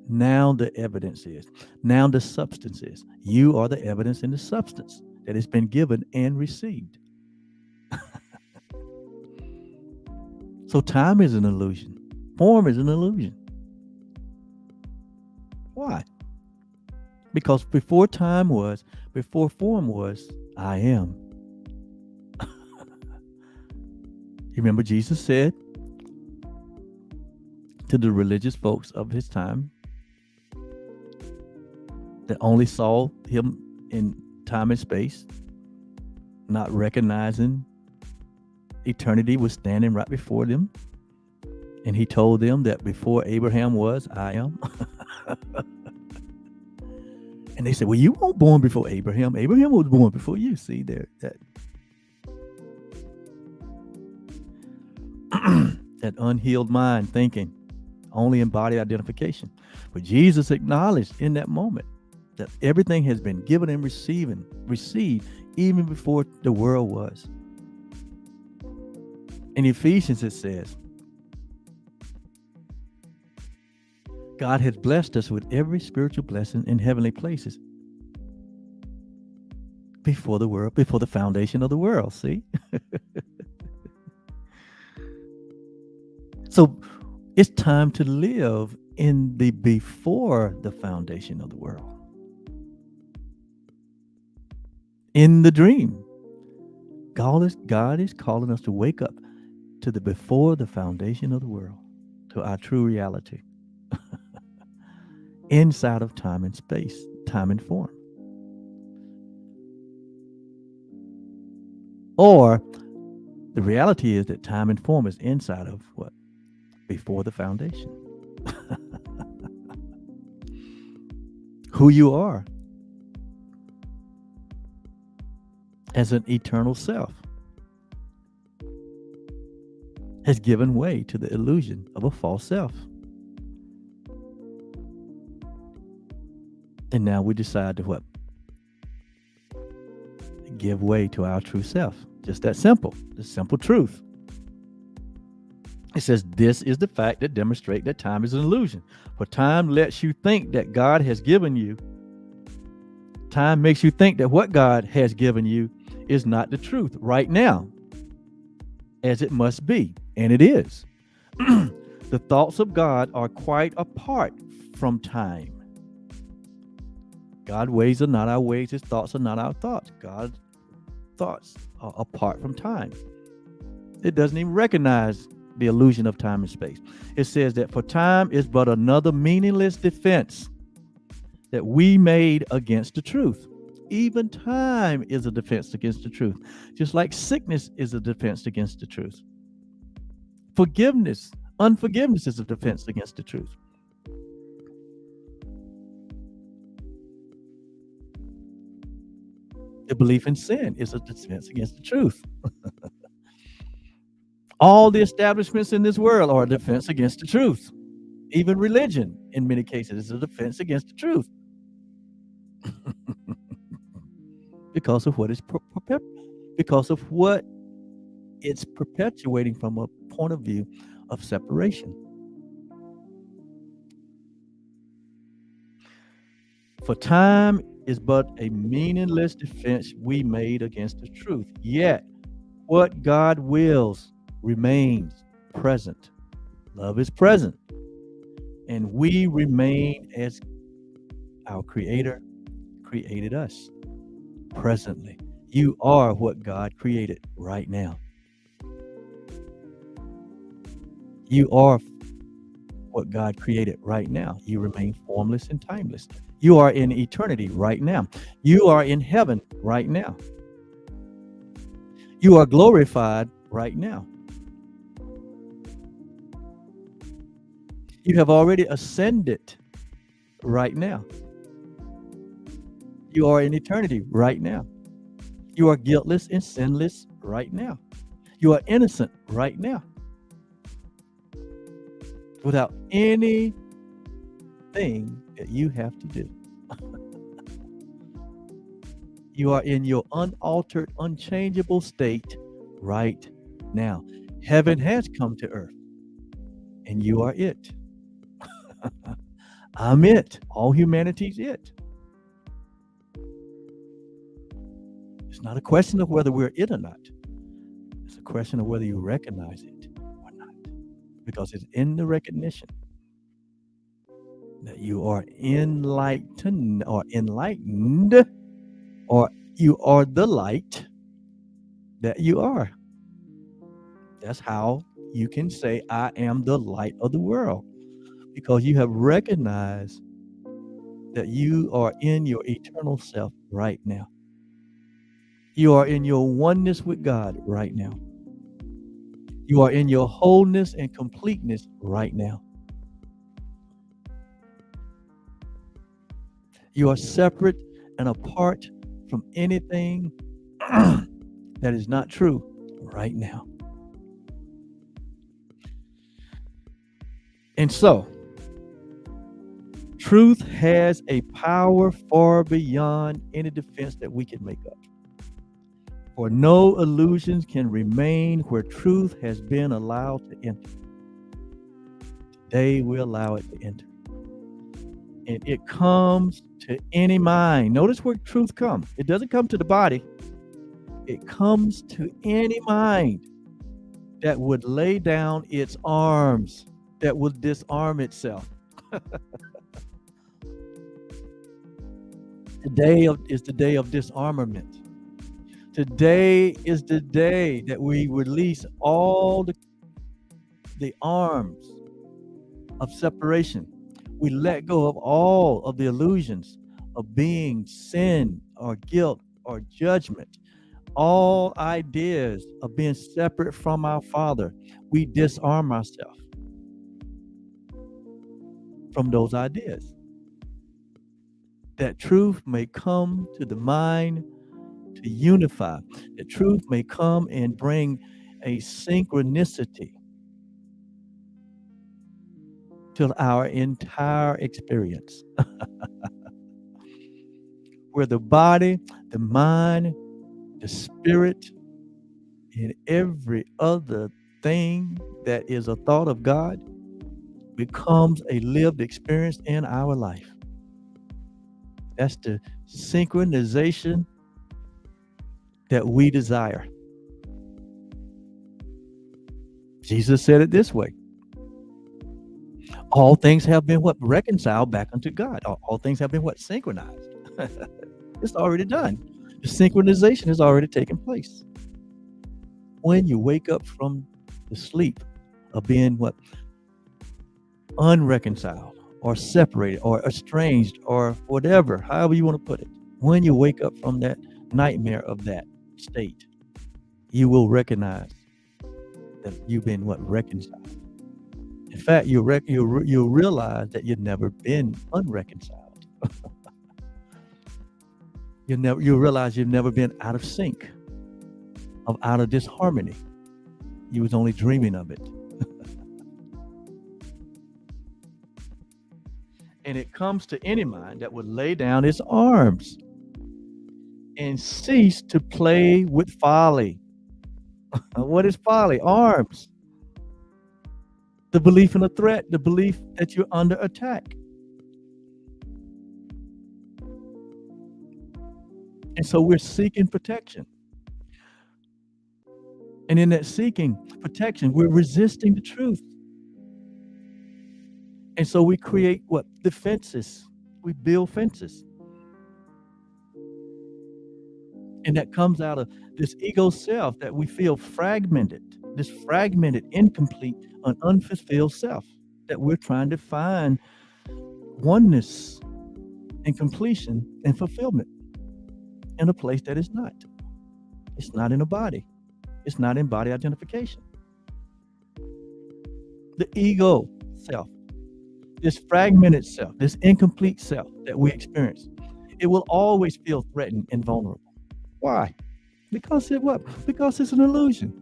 Now the evidence is. Now the substance is. You are the evidence in the substance that has been given and received. So time is an illusion. Form is an illusion. Why? Because before form was, I am. You remember Jesus said to the religious folks of his time that only saw him in time and space, not recognizing eternity was standing right before them. And he told them that before Abraham was, I am. And they said, well, you weren't born before Abraham. Abraham was born before you. See there, that unhealed mind thinking, only embodied identification. But Jesus acknowledged in that moment that everything has been given and received even before the world was. In Ephesians it says, God has blessed us with every spiritual blessing in heavenly places before the foundation of the world. See? So it's time to live in the before the foundation of the world. In the dream, God is calling us to wake up to the before the foundation of the world, to our true reality. Inside of time and space, time and form. Or the reality is that time and form is inside of what? Before the foundation. Who you are as an eternal self has given way to the illusion of a false self. And now we decide to what? Give way to our true self. Just that simple. The simple truth. It says, this is the fact that demonstrates that time is an illusion. For time lets you think that God has given you. Time makes you think that what God has given you is not the truth right now, as it must be. And it is. The thoughts of God are quite apart from time. God's ways are not our ways. His thoughts are not our thoughts. God's thoughts are apart from time. It doesn't even recognize the illusion of time and space. It says that for time is but another meaningless defense that we made against the truth. Even time is a defense against the truth, just like sickness is a defense against the truth. Unforgiveness is a defense against the truth. The belief in sin is a defense against the truth. All the establishments in this world are a defense against the truth. Even religion, in many cases, is a defense against the truth. Because of what it's perpetuating from a point of view of separation. For time is but a meaningless defense we made against the truth. Yet, what God wills remains present. Love is present. And we remain as our Creator created us presently. You are what God created right now. You are what God created right now. You remain formless and timeless. You are in eternity right now. You are in heaven right now. You are glorified right now. You have already ascended right now. You are in eternity right now. You are guiltless and sinless right now. You are innocent right now. Without any thing that you have to do. You are in your unaltered, unchangeable state right now. Heaven has come to earth, and you are it. I'm it. All humanity's it. It's not a question of whether we're it or not. It's a question of whether you recognize it or not. Because it's in the recognition that you are enlightened or you are the light that you are. That's how you can say, I am the light of the world. Because you have recognized that you are in your eternal self right now. You are in your oneness with God right now. You are in your wholeness and completeness right now. You are separate and apart from anything that is not true right now. And so, truth has a power far beyond any defense that we can make up. For no illusions can remain where truth has been allowed to enter. Today we allow it to enter. And it comes to any mind. Notice where truth comes. It doesn't come to the body. It comes to any mind that would lay down its arms, that would disarm itself. Today is the day of disarmament. Today is the day that we release all the arms of separation. We let go of all of the illusions of being sin or guilt or judgment, all ideas of being separate from our Father. We disarm ourselves from those ideas, that truth may come to the mind to unify, that truth may come and bring a synchronicity to our entire experience, where the body, the mind, the spirit, and every other thing that is a thought of God becomes a lived experience in our life. That's the synchronization that we desire. Jesus said it this way. All things have been reconciled back unto God. All things have been synchronized. It's already done. The synchronization has already taken place. When you wake up from the sleep of being unreconciled or separated or estranged or whatever, however you want to put it, when you wake up from that nightmare of that state, you will recognize that you've been reconciled. In fact, you'll realize that you've never been unreconciled. You'll realize you've never been out of sync, out of disharmony. You was only dreaming of it. And it comes to any mind that would lay down its arms and cease to play with folly. What is folly? Arms. The belief in a threat, the belief that you're under attack. And so we're seeking protection. And in that seeking protection, we're resisting the truth. And so we create defenses. We build fences. And that comes out of this ego self that we feel fragmented, this fragmented, incomplete, an unfulfilled self that we're trying to find oneness and completion and fulfillment in a place that is not. It's not in a body. It's not in body identification. The ego self, this fragmented self, this incomplete self that we experience, it will always feel threatened and vulnerable. Why? Because Because it's an illusion.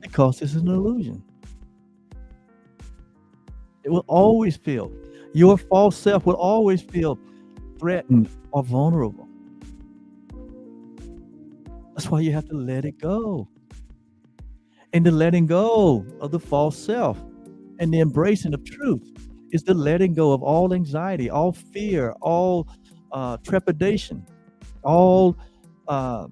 Because it's an illusion. It will always feel, your false self will always feel threatened or vulnerable. That's why you have to let it go. And the letting go of the false self and the embracing of truth is the letting go of all anxiety, all fear, all trepidation, all uh,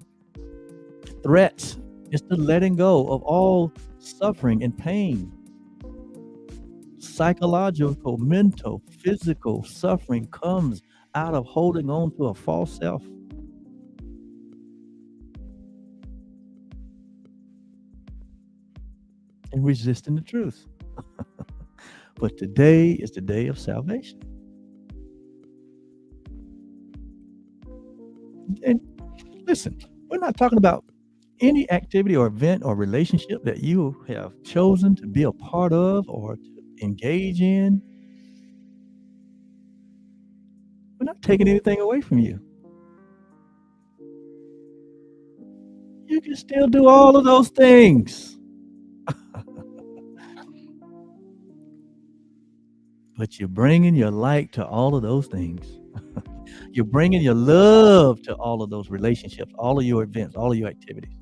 threats. It's the letting go of all suffering and pain, psychological, mental, physical suffering comes out of holding on to a false self and resisting the truth. But today is the day of salvation. And listen, we're not talking about any activity or event or relationship that you have chosen to be a part of or to engage in. We're not taking anything away from you. You can still do all of those things. But you're bringing your light to all of those things. You're bringing your love to all of those relationships, all of your events, all of your activities.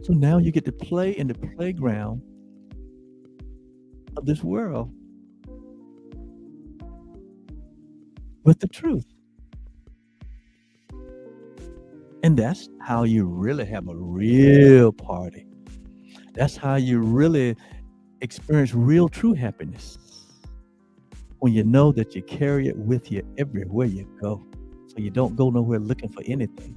So now you get to play in the playground of this world with the truth. And that's how you really have a real party. That's how you really experience real true happiness. When you know that you carry it with you everywhere you go. So you don't go nowhere looking for anything.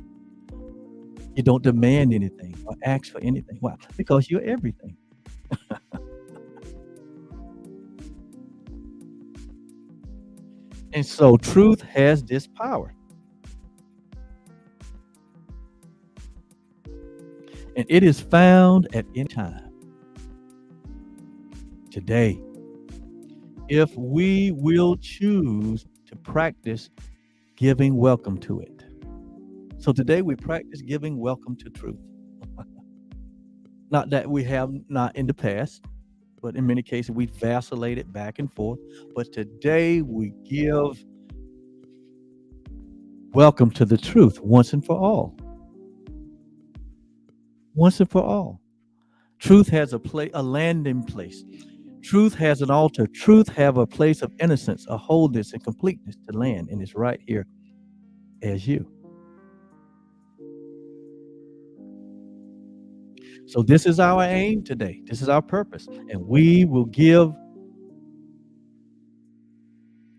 You don't demand anything or ask for anything. Why? Because you're everything. And so truth has this power. And it is found at any time. Today, if we will choose to practice giving welcome to it. So today we practice giving welcome to truth. Not that we have not in the past, but in many cases we vacillated back and forth. But today we give welcome to the truth once and for all. Once and for all. Truth has a landing place. Truth has an altar. Truth have a place of innocence, a wholeness and completeness to land, and it's right here as you. So this is our aim today. This is our purpose. And we will give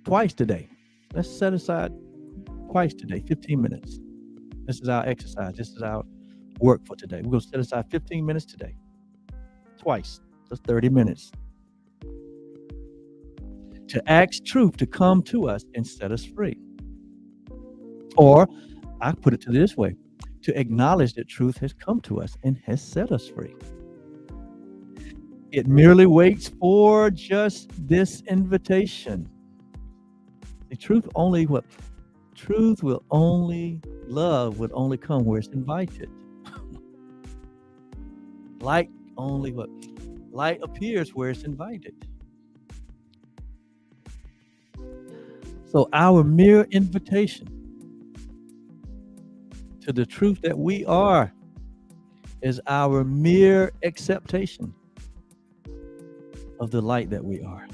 twice today. Let's set aside twice today, 15 minutes. This is our exercise. This is our work for today. We're going to set aside 15 minutes today. Twice. That's 30 minutes. To ask truth to come to us and set us free. Or I put it to this way, to acknowledge that truth has come to us and has set us free. It merely waits for just this invitation. The truth only what? Truth will only, love will only come where it's invited. Light only what? Light appears where it's invited. So our mere invitation to the truth that we are is our mere acceptation of the light that we are.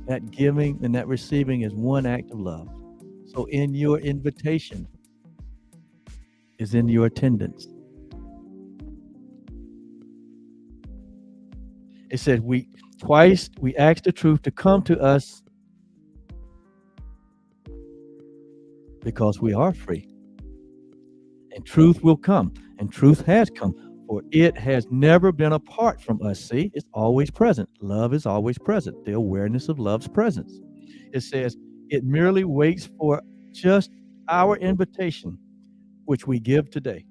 That giving and that receiving is one act of love. So in your invitation is in your attendance. It said twice we asked the truth to come to us because we are free. And truth will come, and truth has come, for it has never been apart from us. See, it's always present. Love is always present. The awareness of love's presence. It says it merely waits for just our invitation, which we give today.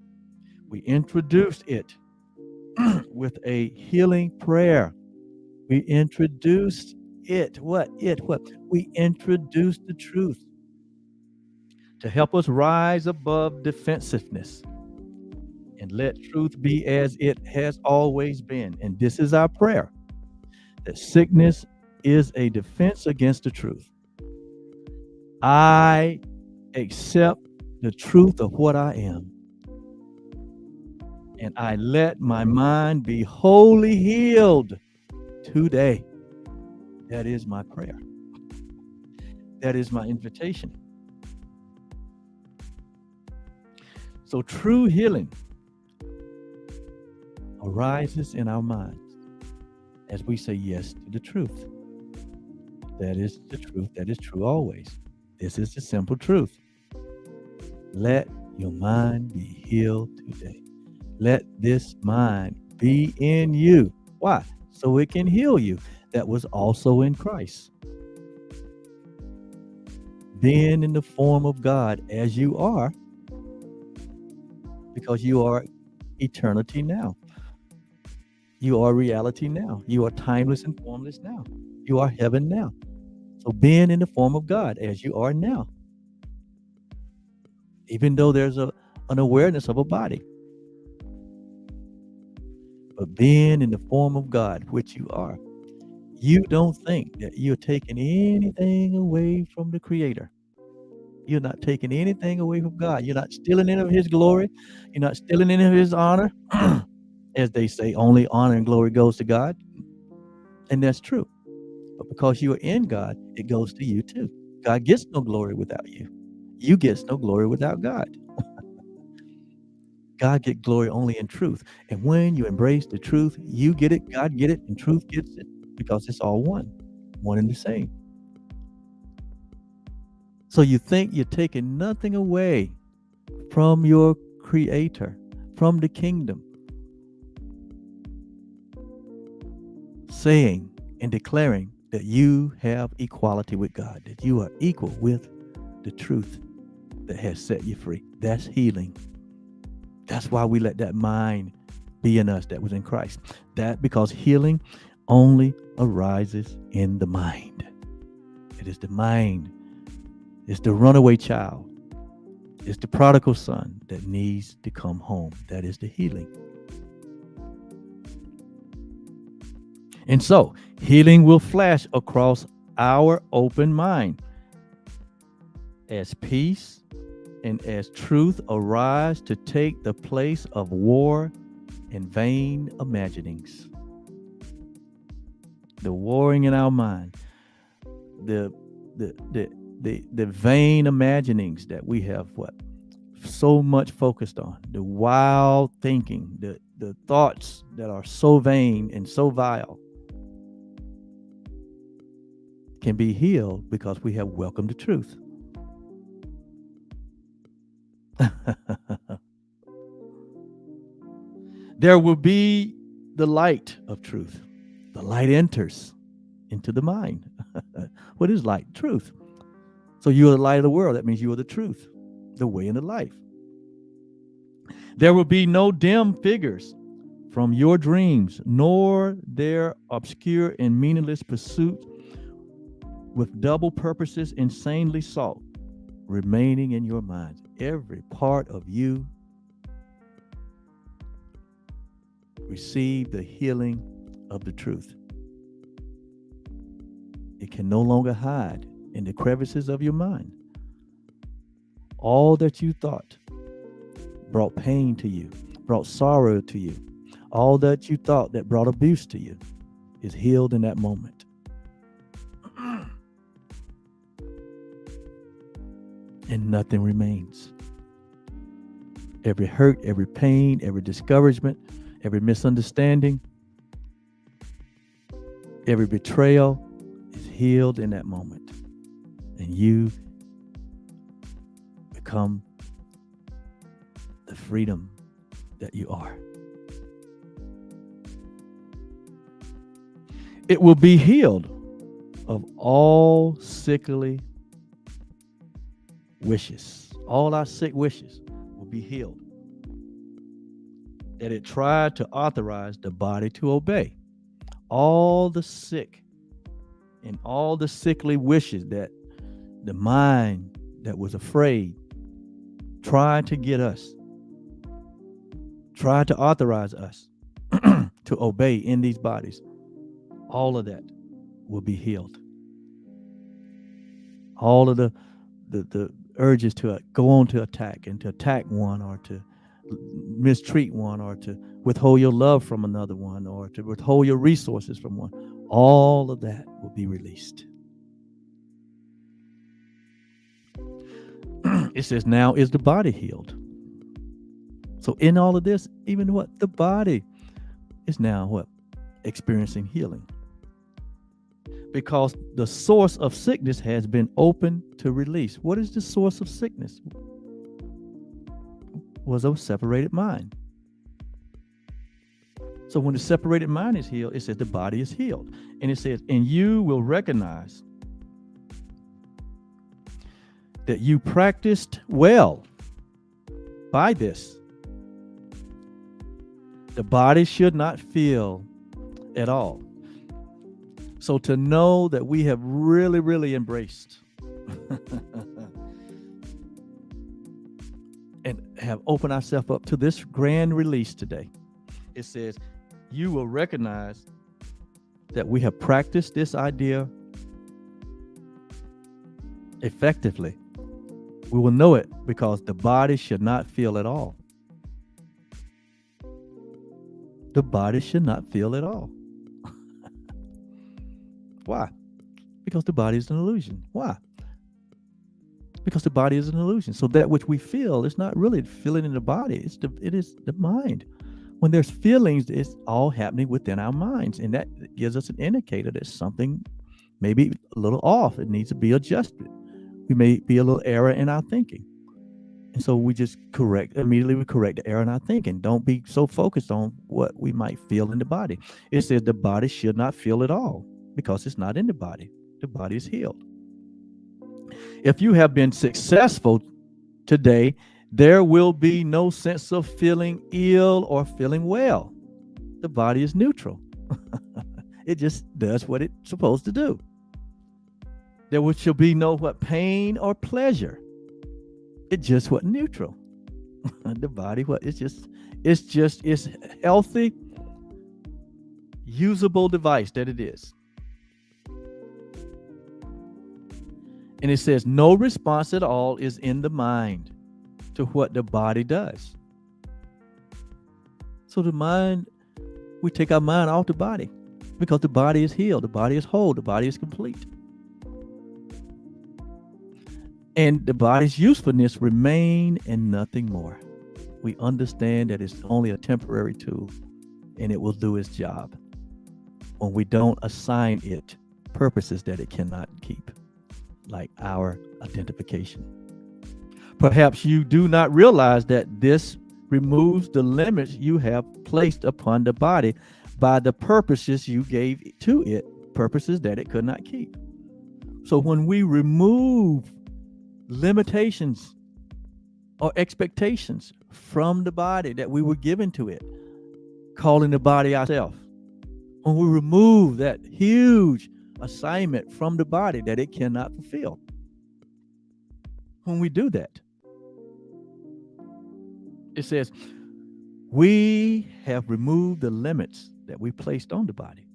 We introduced it with a healing prayer. We introduced it. What? We introduced the truth to help us rise above defensiveness. And let truth be as it has always been. And this is our prayer, that sickness is a defense against the truth. I accept the truth of what I am, and I let my mind be wholly healed today. That is my prayer. That is my invitation. So true healing arises in our minds as we say yes to the truth. That is the truth. That is true always. This is the simple truth. Let your mind be healed today. Let this mind be in you. Why? So it can heal you. That was also in Christ. Being in the form of God as you are, because you are eternity now. You are reality now. You are timeless and formless now. You are heaven now. So being in the form of God as you are now, even though there's an awareness of a body, but being in the form of God, which you are, you don't think that you're taking anything away from the Creator. You're not taking anything away from God. You're not stealing any of His glory. You're not stealing any of His honor. As they say, only honor and glory goes to God. And that's true. But because you are in God, it goes to you too. God gets no glory without you. You gets no glory without God. God get glory only in truth. And when you embrace the truth, you get it, God get it, and truth gets it, because it's all one and the same. So you think you're taking nothing away from your Creator, from the kingdom, saying and declaring that you have equality with God, that you are equal with the truth that has set you free. That's healing. That's why we let that mind be in us that was in Christ. That because healing only arises in the mind. It is the mind. It's the runaway child. It's the prodigal son that needs to come home. That is the healing. And so, healing will flash across our open mind as peace and as truth arise to take the place of war and vain imaginings. The warring in our mind, the vain imaginings that we have so much focused on, the wild thinking, the thoughts that are so vain and so vile, can be healed because we have welcomed the truth. There will be the light of truth. The light enters into the mind. What is light? Truth. So you are the light of the world. That means you are the truth, the way and the life. There will be no dim figures from your dreams, nor their obscure and meaningless pursuit with double purposes insanely sought, remaining in your minds. Every part of you receive the healing of the truth. It can no longer hide in the crevices of your mind. All that you thought brought pain to you, brought sorrow to you. All that you thought that brought abuse to you is healed in that moment. And nothing remains. Every hurt, every pain, every discouragement, every misunderstanding, every betrayal is healed in that moment. And you become the freedom that you are. It will be healed of all sickly wishes. All our sick wishes will be healed. That it tried to authorize the body to obey. All the sick and all the sickly wishes that the mind that was afraid tried to get us tried to authorize us to obey in these bodies, all of that will be healed. All of the urges to go on to attack and to attack one, or to mistreat one, or to withhold your love from another one, or to withhold your resources from one, all of that will be released. It says, now is the body healed? So in all of this, even what the body is now what? Experiencing healing. Because the source of sickness has been opened to release. What is the source of sickness? Was a separated mind. So when the separated mind is healed, it says the body is healed. And it says, and you will recognize that you practiced well by this. The body should not feel at all. So to know that we have really, really embraced and have opened ourselves up to this grand release today, it says, you will recognize that we have practiced this idea effectively. We will know it because the body should not feel at all. The body should not feel at all. Why? Because the body is an illusion. Why? Because the body is an illusion. So that which we feel is not really feeling in the body. It is the mind. When there's feelings, it's all happening within our minds. And that gives us an indicator that something may be a little off. It needs to be adjusted. We may be a little error in our thinking. And so we just immediately correct the error in our thinking. Don't be so focused on what we might feel in the body. It says the body should not feel at all because it's not in the body. The body is healed. If you have been successful today, there will be no sense of feeling ill or feeling well. The body is neutral. It just does what it's supposed to do. There shall be no pain or pleasure. It's just neutral. The body, it's healthy, usable device that it is. And it says no response at all is in the mind to what the body does. So the mind, we take our mind off the body because the body is healed, the body is whole, the body is complete. And the body's usefulness remain and nothing more. We understand that it's only a temporary tool and it will do its job when we don't assign it purposes that it cannot keep, like our identification. Perhaps you do not realize that this removes the limits you have placed upon the body by the purposes you gave to it, purposes that it could not keep. So when we remove limitations or expectations from the body that we were given to it, calling the body ourselves, when we remove that huge assignment from the body that it cannot fulfill, when we do that, it says we have removed the limits that we placed on the body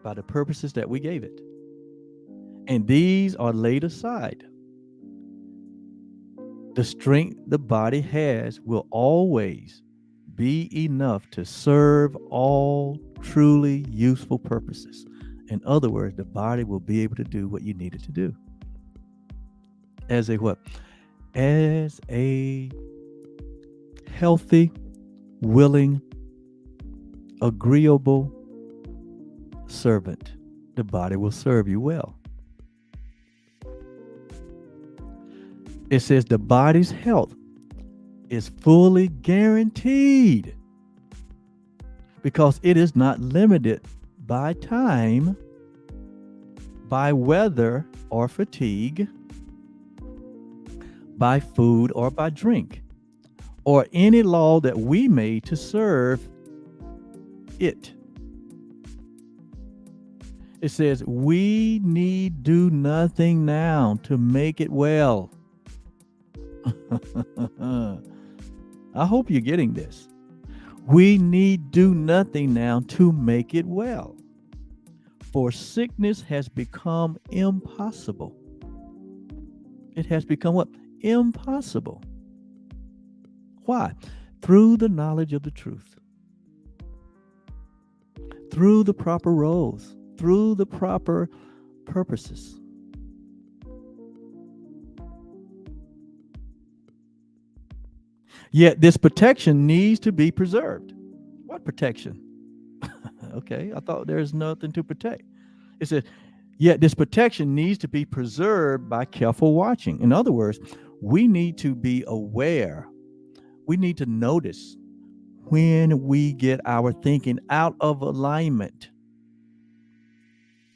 by the purposes that we gave it. And these are laid aside. The strength the body has will always be enough to serve all truly useful purposes. In other words, the body will be able to do what you need it to do. As a what? As a healthy, willing, agreeable servant, the body will serve you well. It says the body's health is fully guaranteed because it is not limited by time, by weather or fatigue, by food or by drink, or any law that we made to serve it. It says we need do nothing now to make it well. I hope you're getting this. We need do nothing now to make it well, for sickness has become impossible. It has become what? Impossible. Why? Through the knowledge of the truth, through the proper roles, through the proper purposes. Yet this protection needs to be preserved. What protection? Okay, I thought there's nothing to protect. It says, yet this protection needs to be preserved by careful watching. In other words, we need to be aware. We need to notice when we get our thinking out of alignment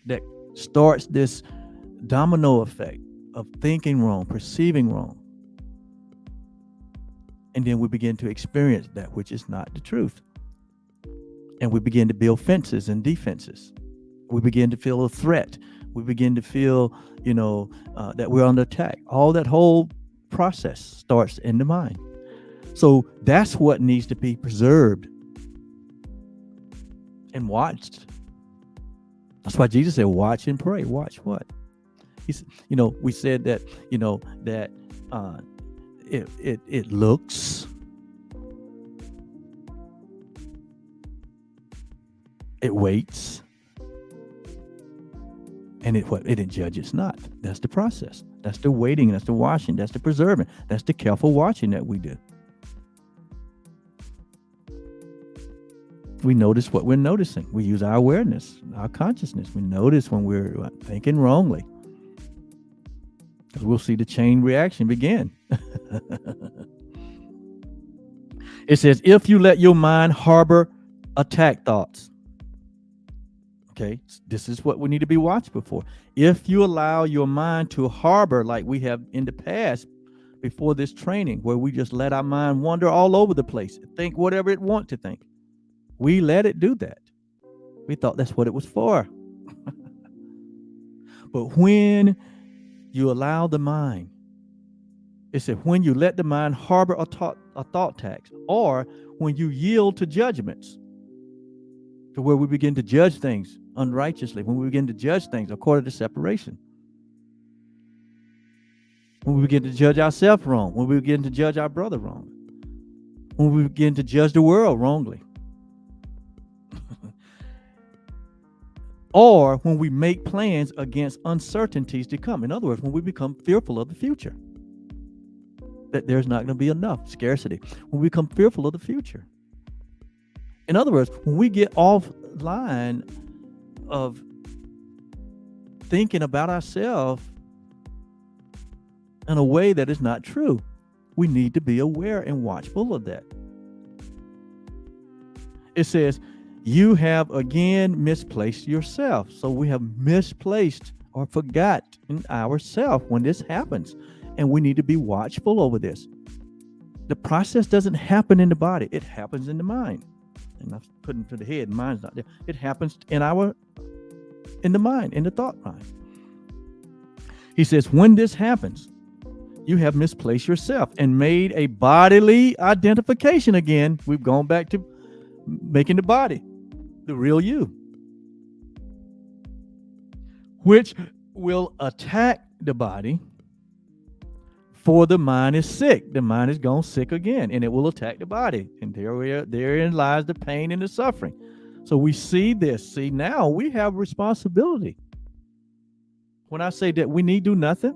that starts this domino effect of thinking wrong, perceiving wrong. And then we begin to experience that which is not the truth. And we begin to build fences and defenses. We begin to feel a threat. We begin to feel, that we're under attack. All that whole process starts in the mind. So that's what needs to be preserved and watched. That's why Jesus said, watch and pray. Watch what? He's, we said that, that it looks, it waits, and it judges not. That's the process. That's the waiting. That's the watching. That's the preserving. That's the careful watching that we do. We notice what we're noticing. We use our awareness, our consciousness. We notice when we're thinking wrongly, because we'll see the chain reaction begin. It says, if you let your mind harbor attack thoughts. Okay, this is what we need to be watchful for. If you allow your mind to harbor, like we have in the past before this training, where we just let our mind wander all over the place, think whatever it wants to think. We let it do that. We thought that's what it was for. But when you allow the mind, it said, when you let the mind harbor a thought tax, or when you yield to judgments, to where we begin to judge things unrighteously, when we begin to judge things according to separation, when we begin to judge ourselves wrong, when we begin to judge our brother wrong, when we begin to judge the world wrongly, or when we make plans against uncertainties to come. In other words, when we become fearful of the future, that there's not going to be enough, scarcity, when we become fearful of the future. In other words, when we get off line of thinking about ourselves in a way that is not true, we need to be aware and watchful of that. It says, you have again misplaced yourself. So we have misplaced or forgotten ourselves when this happens. And we need to be watchful over this. The process doesn't happen in the body. It happens in the mind. And I'm putting to the head, mind's not there. It happens in the mind, in the thought mind. He says, when this happens, you have misplaced yourself and made a bodily identification again. We've gone back to making the body the real you, which will attack the body, for the mind is sick. The mind is gone sick again, and it will attack the body. And therein lies the pain and the suffering. So we see this. See, now we have responsibility. When I say that we need do nothing,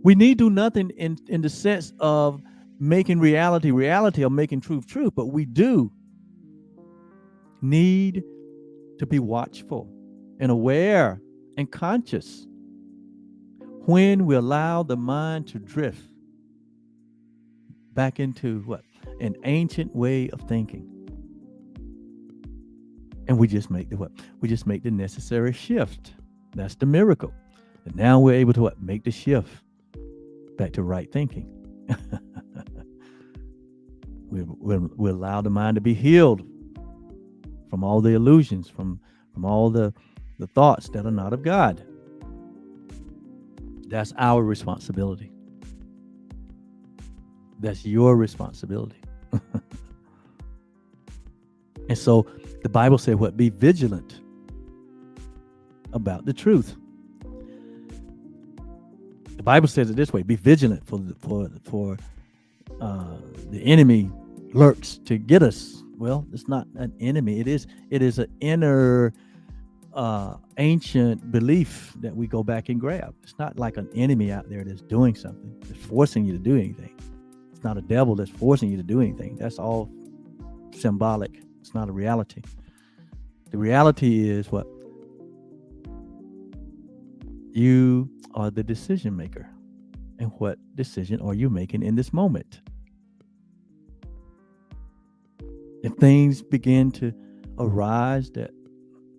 we need do nothing in the sense of making reality or making truth, but we do need to be watchful and aware and conscious when we allow the mind to drift back into what? An ancient way of thinking. And we just make the necessary shift. That's the miracle. And now we're able to what? Make the shift back to right thinking. we allow the mind to be healed from all the illusions, from all the thoughts that are not of God. That's our responsibility. That's your responsibility. And so the Bible said, what? Be vigilant about the truth. The Bible says it this way: be vigilant, for the enemy lurks to get us. Well, it's not an enemy. It is an inner ancient belief that we go back and grab. It's not like an enemy out there that's doing something, that's forcing you to do anything. It's not a devil that's forcing you to do anything. That's all symbolic. It's not a reality. The reality is what? You are the decision maker. And what decision are you making in this moment? If things begin to arise that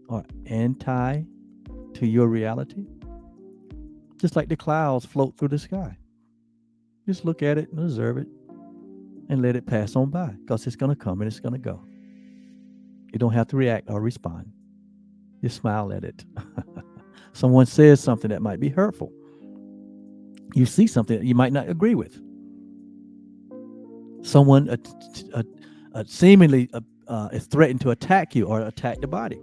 are anti to your reality, just like the clouds float through the sky, just look at it and observe it and let it pass on by, because it's going to come and it's going to go. You don't have to react or respond. Just smile at it. Someone says something that might be hurtful. You see something that you might not agree with. Someone seemingly is threatened to attack you or attack the body.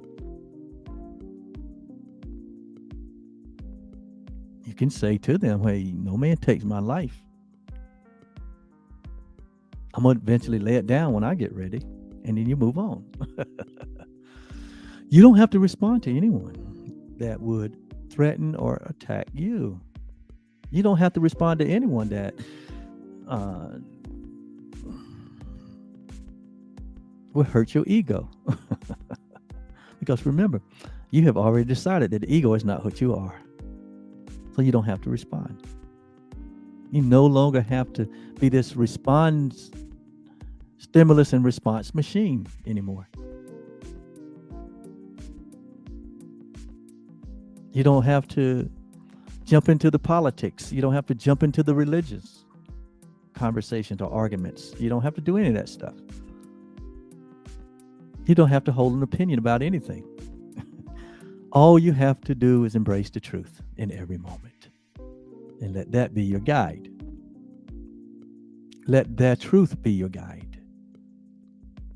You can say to them, hey, no man takes my life. I'm going to eventually lay it down when I get ready. And then you move on. You don't have to respond to anyone that would threaten or attack you. You don't have to respond to anyone that will hurt your ego. Because remember, you have already decided that the ego is not what you are. So you don't have to respond. You no longer have to be this stimulus and response machine anymore. You don't have to jump into the politics. You don't have to jump into the religious conversations or arguments. You don't have to do any of that stuff. You don't have to hold an opinion about anything. All you have to do is embrace the truth in every moment and let that be your guide. Let that truth be your guide.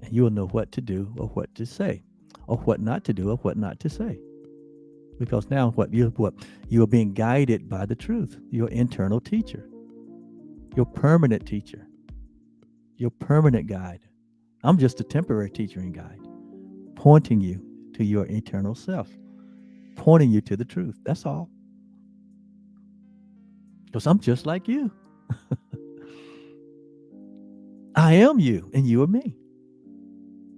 And you will know what to do or what to say, or what not to do or what not to say. Because now you are being guided by the truth, your internal teacher, your permanent teacher, your permanent guide. I'm just a temporary teacher and guide, pointing you to your eternal self, pointing you to the truth. That's all. Because I'm just like you. I am you and you are me.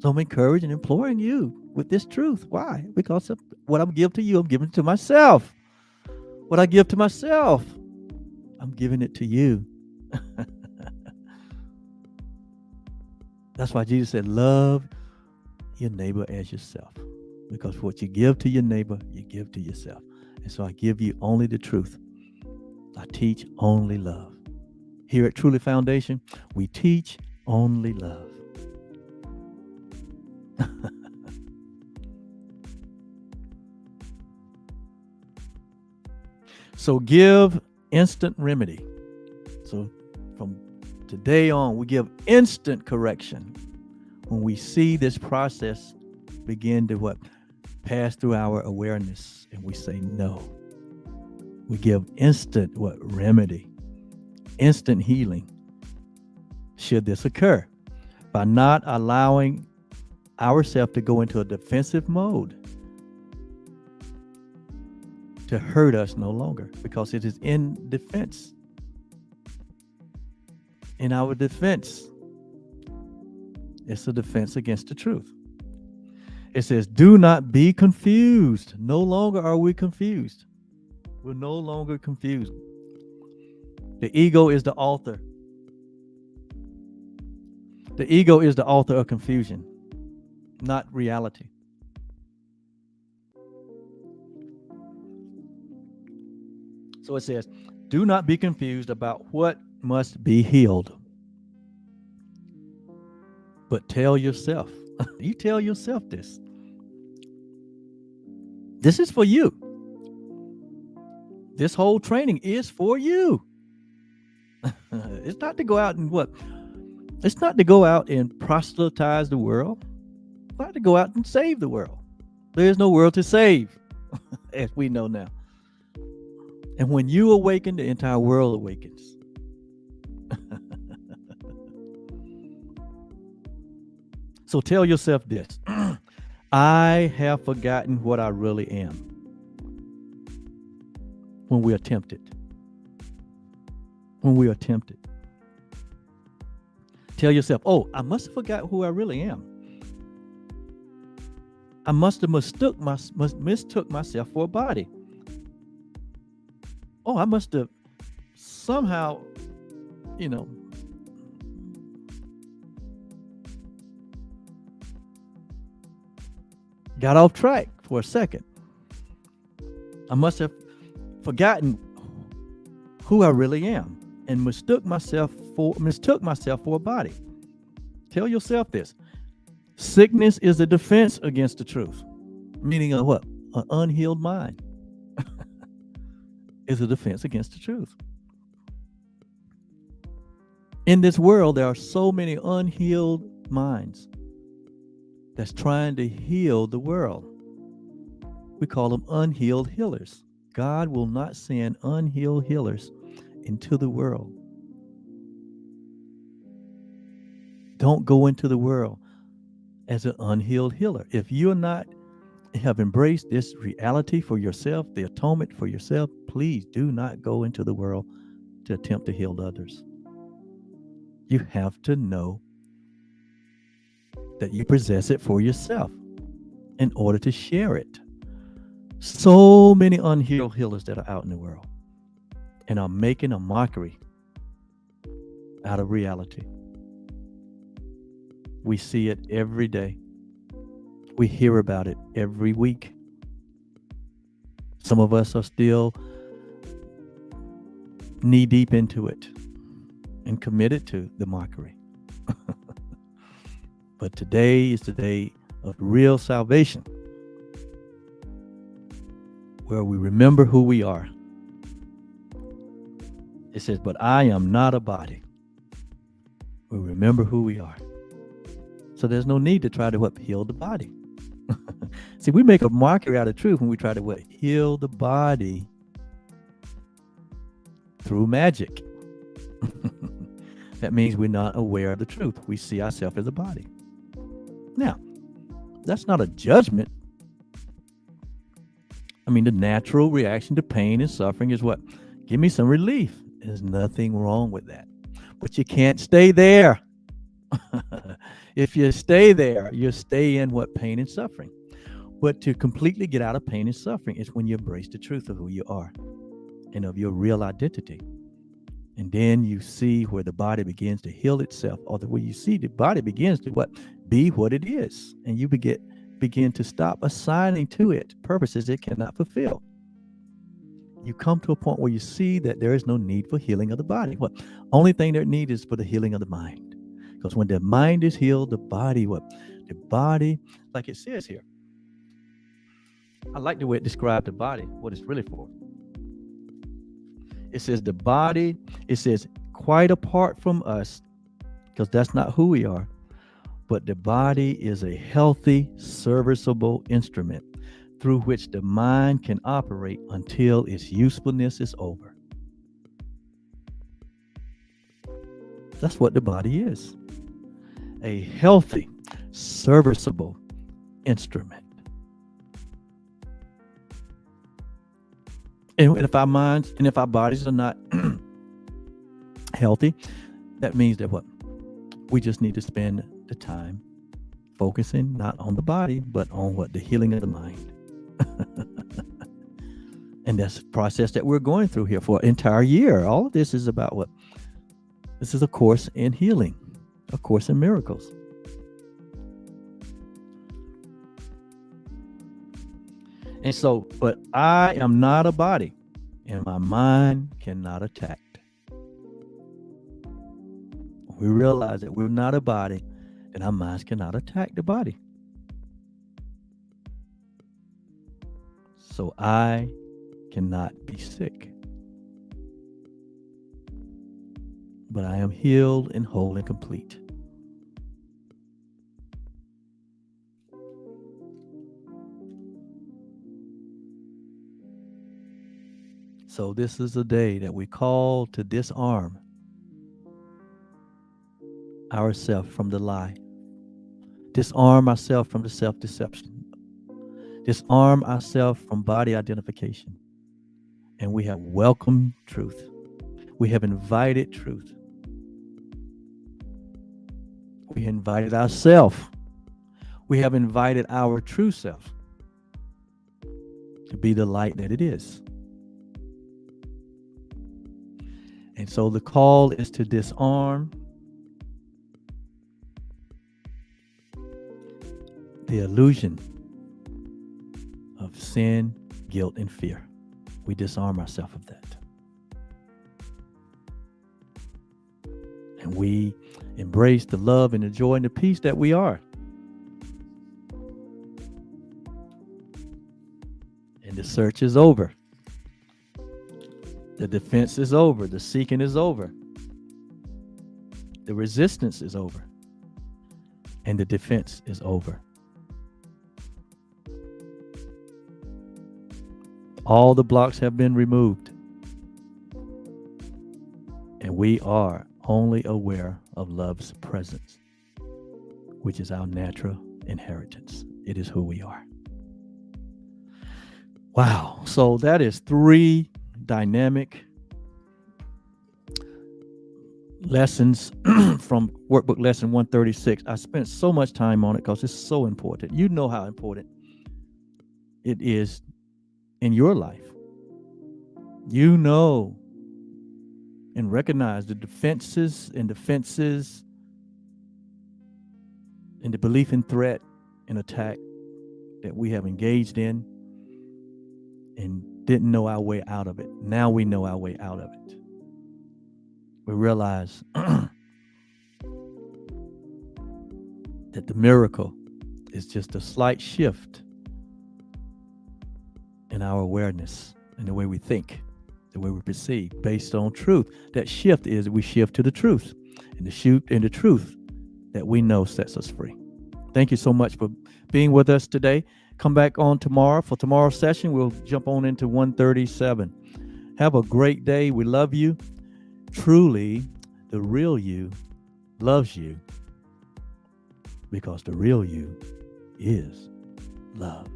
So I'm encouraging and imploring you with this truth. Why? Because of what I'm giving to you, I'm giving to myself. What I give to myself, I'm giving it to you. That's why Jesus said, love your neighbor as yourself. Because what you give to your neighbor, you give to yourself. And so I give you only the truth. I teach only love. Here at Truly Foundation, we teach only love. So give instant remedy. So from today on, we give instant correction when we see this process begin to pass through our awareness, and we say no. We give instant remedy, instant healing, should this occur, by not allowing ourselves to go into a defensive mode to hurt us no longer, because it is in defense. In our defense, it's a defense against the truth. It says, do not be confused. No longer are we confused. We're no longer confused. The ego is the author. The ego is the author of confusion, not reality. So it says, do not be confused about what must be healed. But tell yourself, you tell yourself this. This is for you. This whole training is for you. It's not to go out and what? It's not to go out and proselytize the world. It's not to go out and save the world. There is no world to save, as we know now. And when you awaken, the entire world awakens. So tell yourself this. I have forgotten what I really am when we are tempted. When we are tempted. Tell yourself, oh, I must have forgot who I really am. I must have mistook myself for a body. Oh, I must have somehow, got off track for a second. I must have forgotten who I really am and mistook myself for a body. Tell yourself this. Sickness is a defense against the truth. Meaning of what? An unhealed mind is a defense against the truth. In this world, there are so many unhealed minds that's trying to heal the world. We call them unhealed healers. God will not send unhealed healers into the world. Don't go into the world as an unhealed healer. If you're not have embraced this reality for yourself, the atonement for yourself, please do not go into the world to attempt to heal others. You have to know that you possess it for yourself in order to share it. So many unhealed healers that are out in the world and are making a mockery out of reality. We see it every day. We hear about it every week. Some of us are still knee deep into it and committed to the mockery. But today is the day of real salvation, where we remember who we are. It says, but I am not a body. We remember who we are. So there's no need to try to heal the body. See, we make a mockery out of truth when we try to heal the body through magic. That means we're not aware of the truth. We see ourselves as a body. Now, that's not a judgment. I mean, the natural reaction to pain and suffering is what? Give me some relief. There's nothing wrong with that. But you can't stay there. If you stay there, you stay in what? Pain and suffering. But to completely get out of pain and suffering is when you embrace the truth of who you are and of your real identity. And then you see where the body begins to heal itself, or the way you see the body begins to what? Be what it is. And you begin to stop assigning to it purposes it cannot fulfill. You come to a point where you see that there is no need for healing of the body. What? Only thing there need is for the healing of the mind. Because when the mind is healed, the body, what? The body, like it says here. I like the way it described the body, what it's really for. It says the body, it says quite apart from us, because that's not who we are, but the body is a healthy, serviceable instrument through which the mind can operate until its usefulness is over. That's what the body is. A healthy, serviceable instrument. And if our minds and if our bodies are not healthy, that means that what? We just need to spend the time focusing not on the body, but on what? The healing of the mind. And that's the process that we're going through here for an entire year. All of this is about what? This is a course in healing, a course in miracles. And so, but I am not a body, and my mind cannot attack. We realize that we're not a body, and our minds cannot attack the body. So I cannot be sick. but I am healed and whole and complete. So this is a day that we call to disarm ourselves from the lie, disarm ourselves from the self-deception, disarm ourselves from body identification. And we have welcomed truth. We have invited truth. We invited ourselves. We have invited our true self to be the light that it is. And so the call is to disarm the illusion of sin, guilt, and fear. We disarm ourselves of that. And we embrace the love and the joy and the peace that we are. And the search is over. The defense is over. The seeking is over. The resistance is over. And the defense is over. All the blocks have been removed. And we are only aware of love's presence, which is our natural inheritance. It is who we are. Wow. So that is 3 dynamic lessons from Workbook Lesson 136. I spent so much time on it because it's so important. You know how important it is in your life. You know and recognize the defenses and the belief in threat and attack that we have engaged in and didn't know our way out of it. Now we know our way out of it. We realize that the miracle is just a slight shift in our awareness and the way we think, the way we perceive, based on truth. That shift is we shift to the truth, and the truth that we know sets us free. Thank you so much for being with us today. Come back on tomorrow. For tomorrow's session, we'll jump on into 137. Have a great day. We love you. Truly, the real you loves you because the real you is love.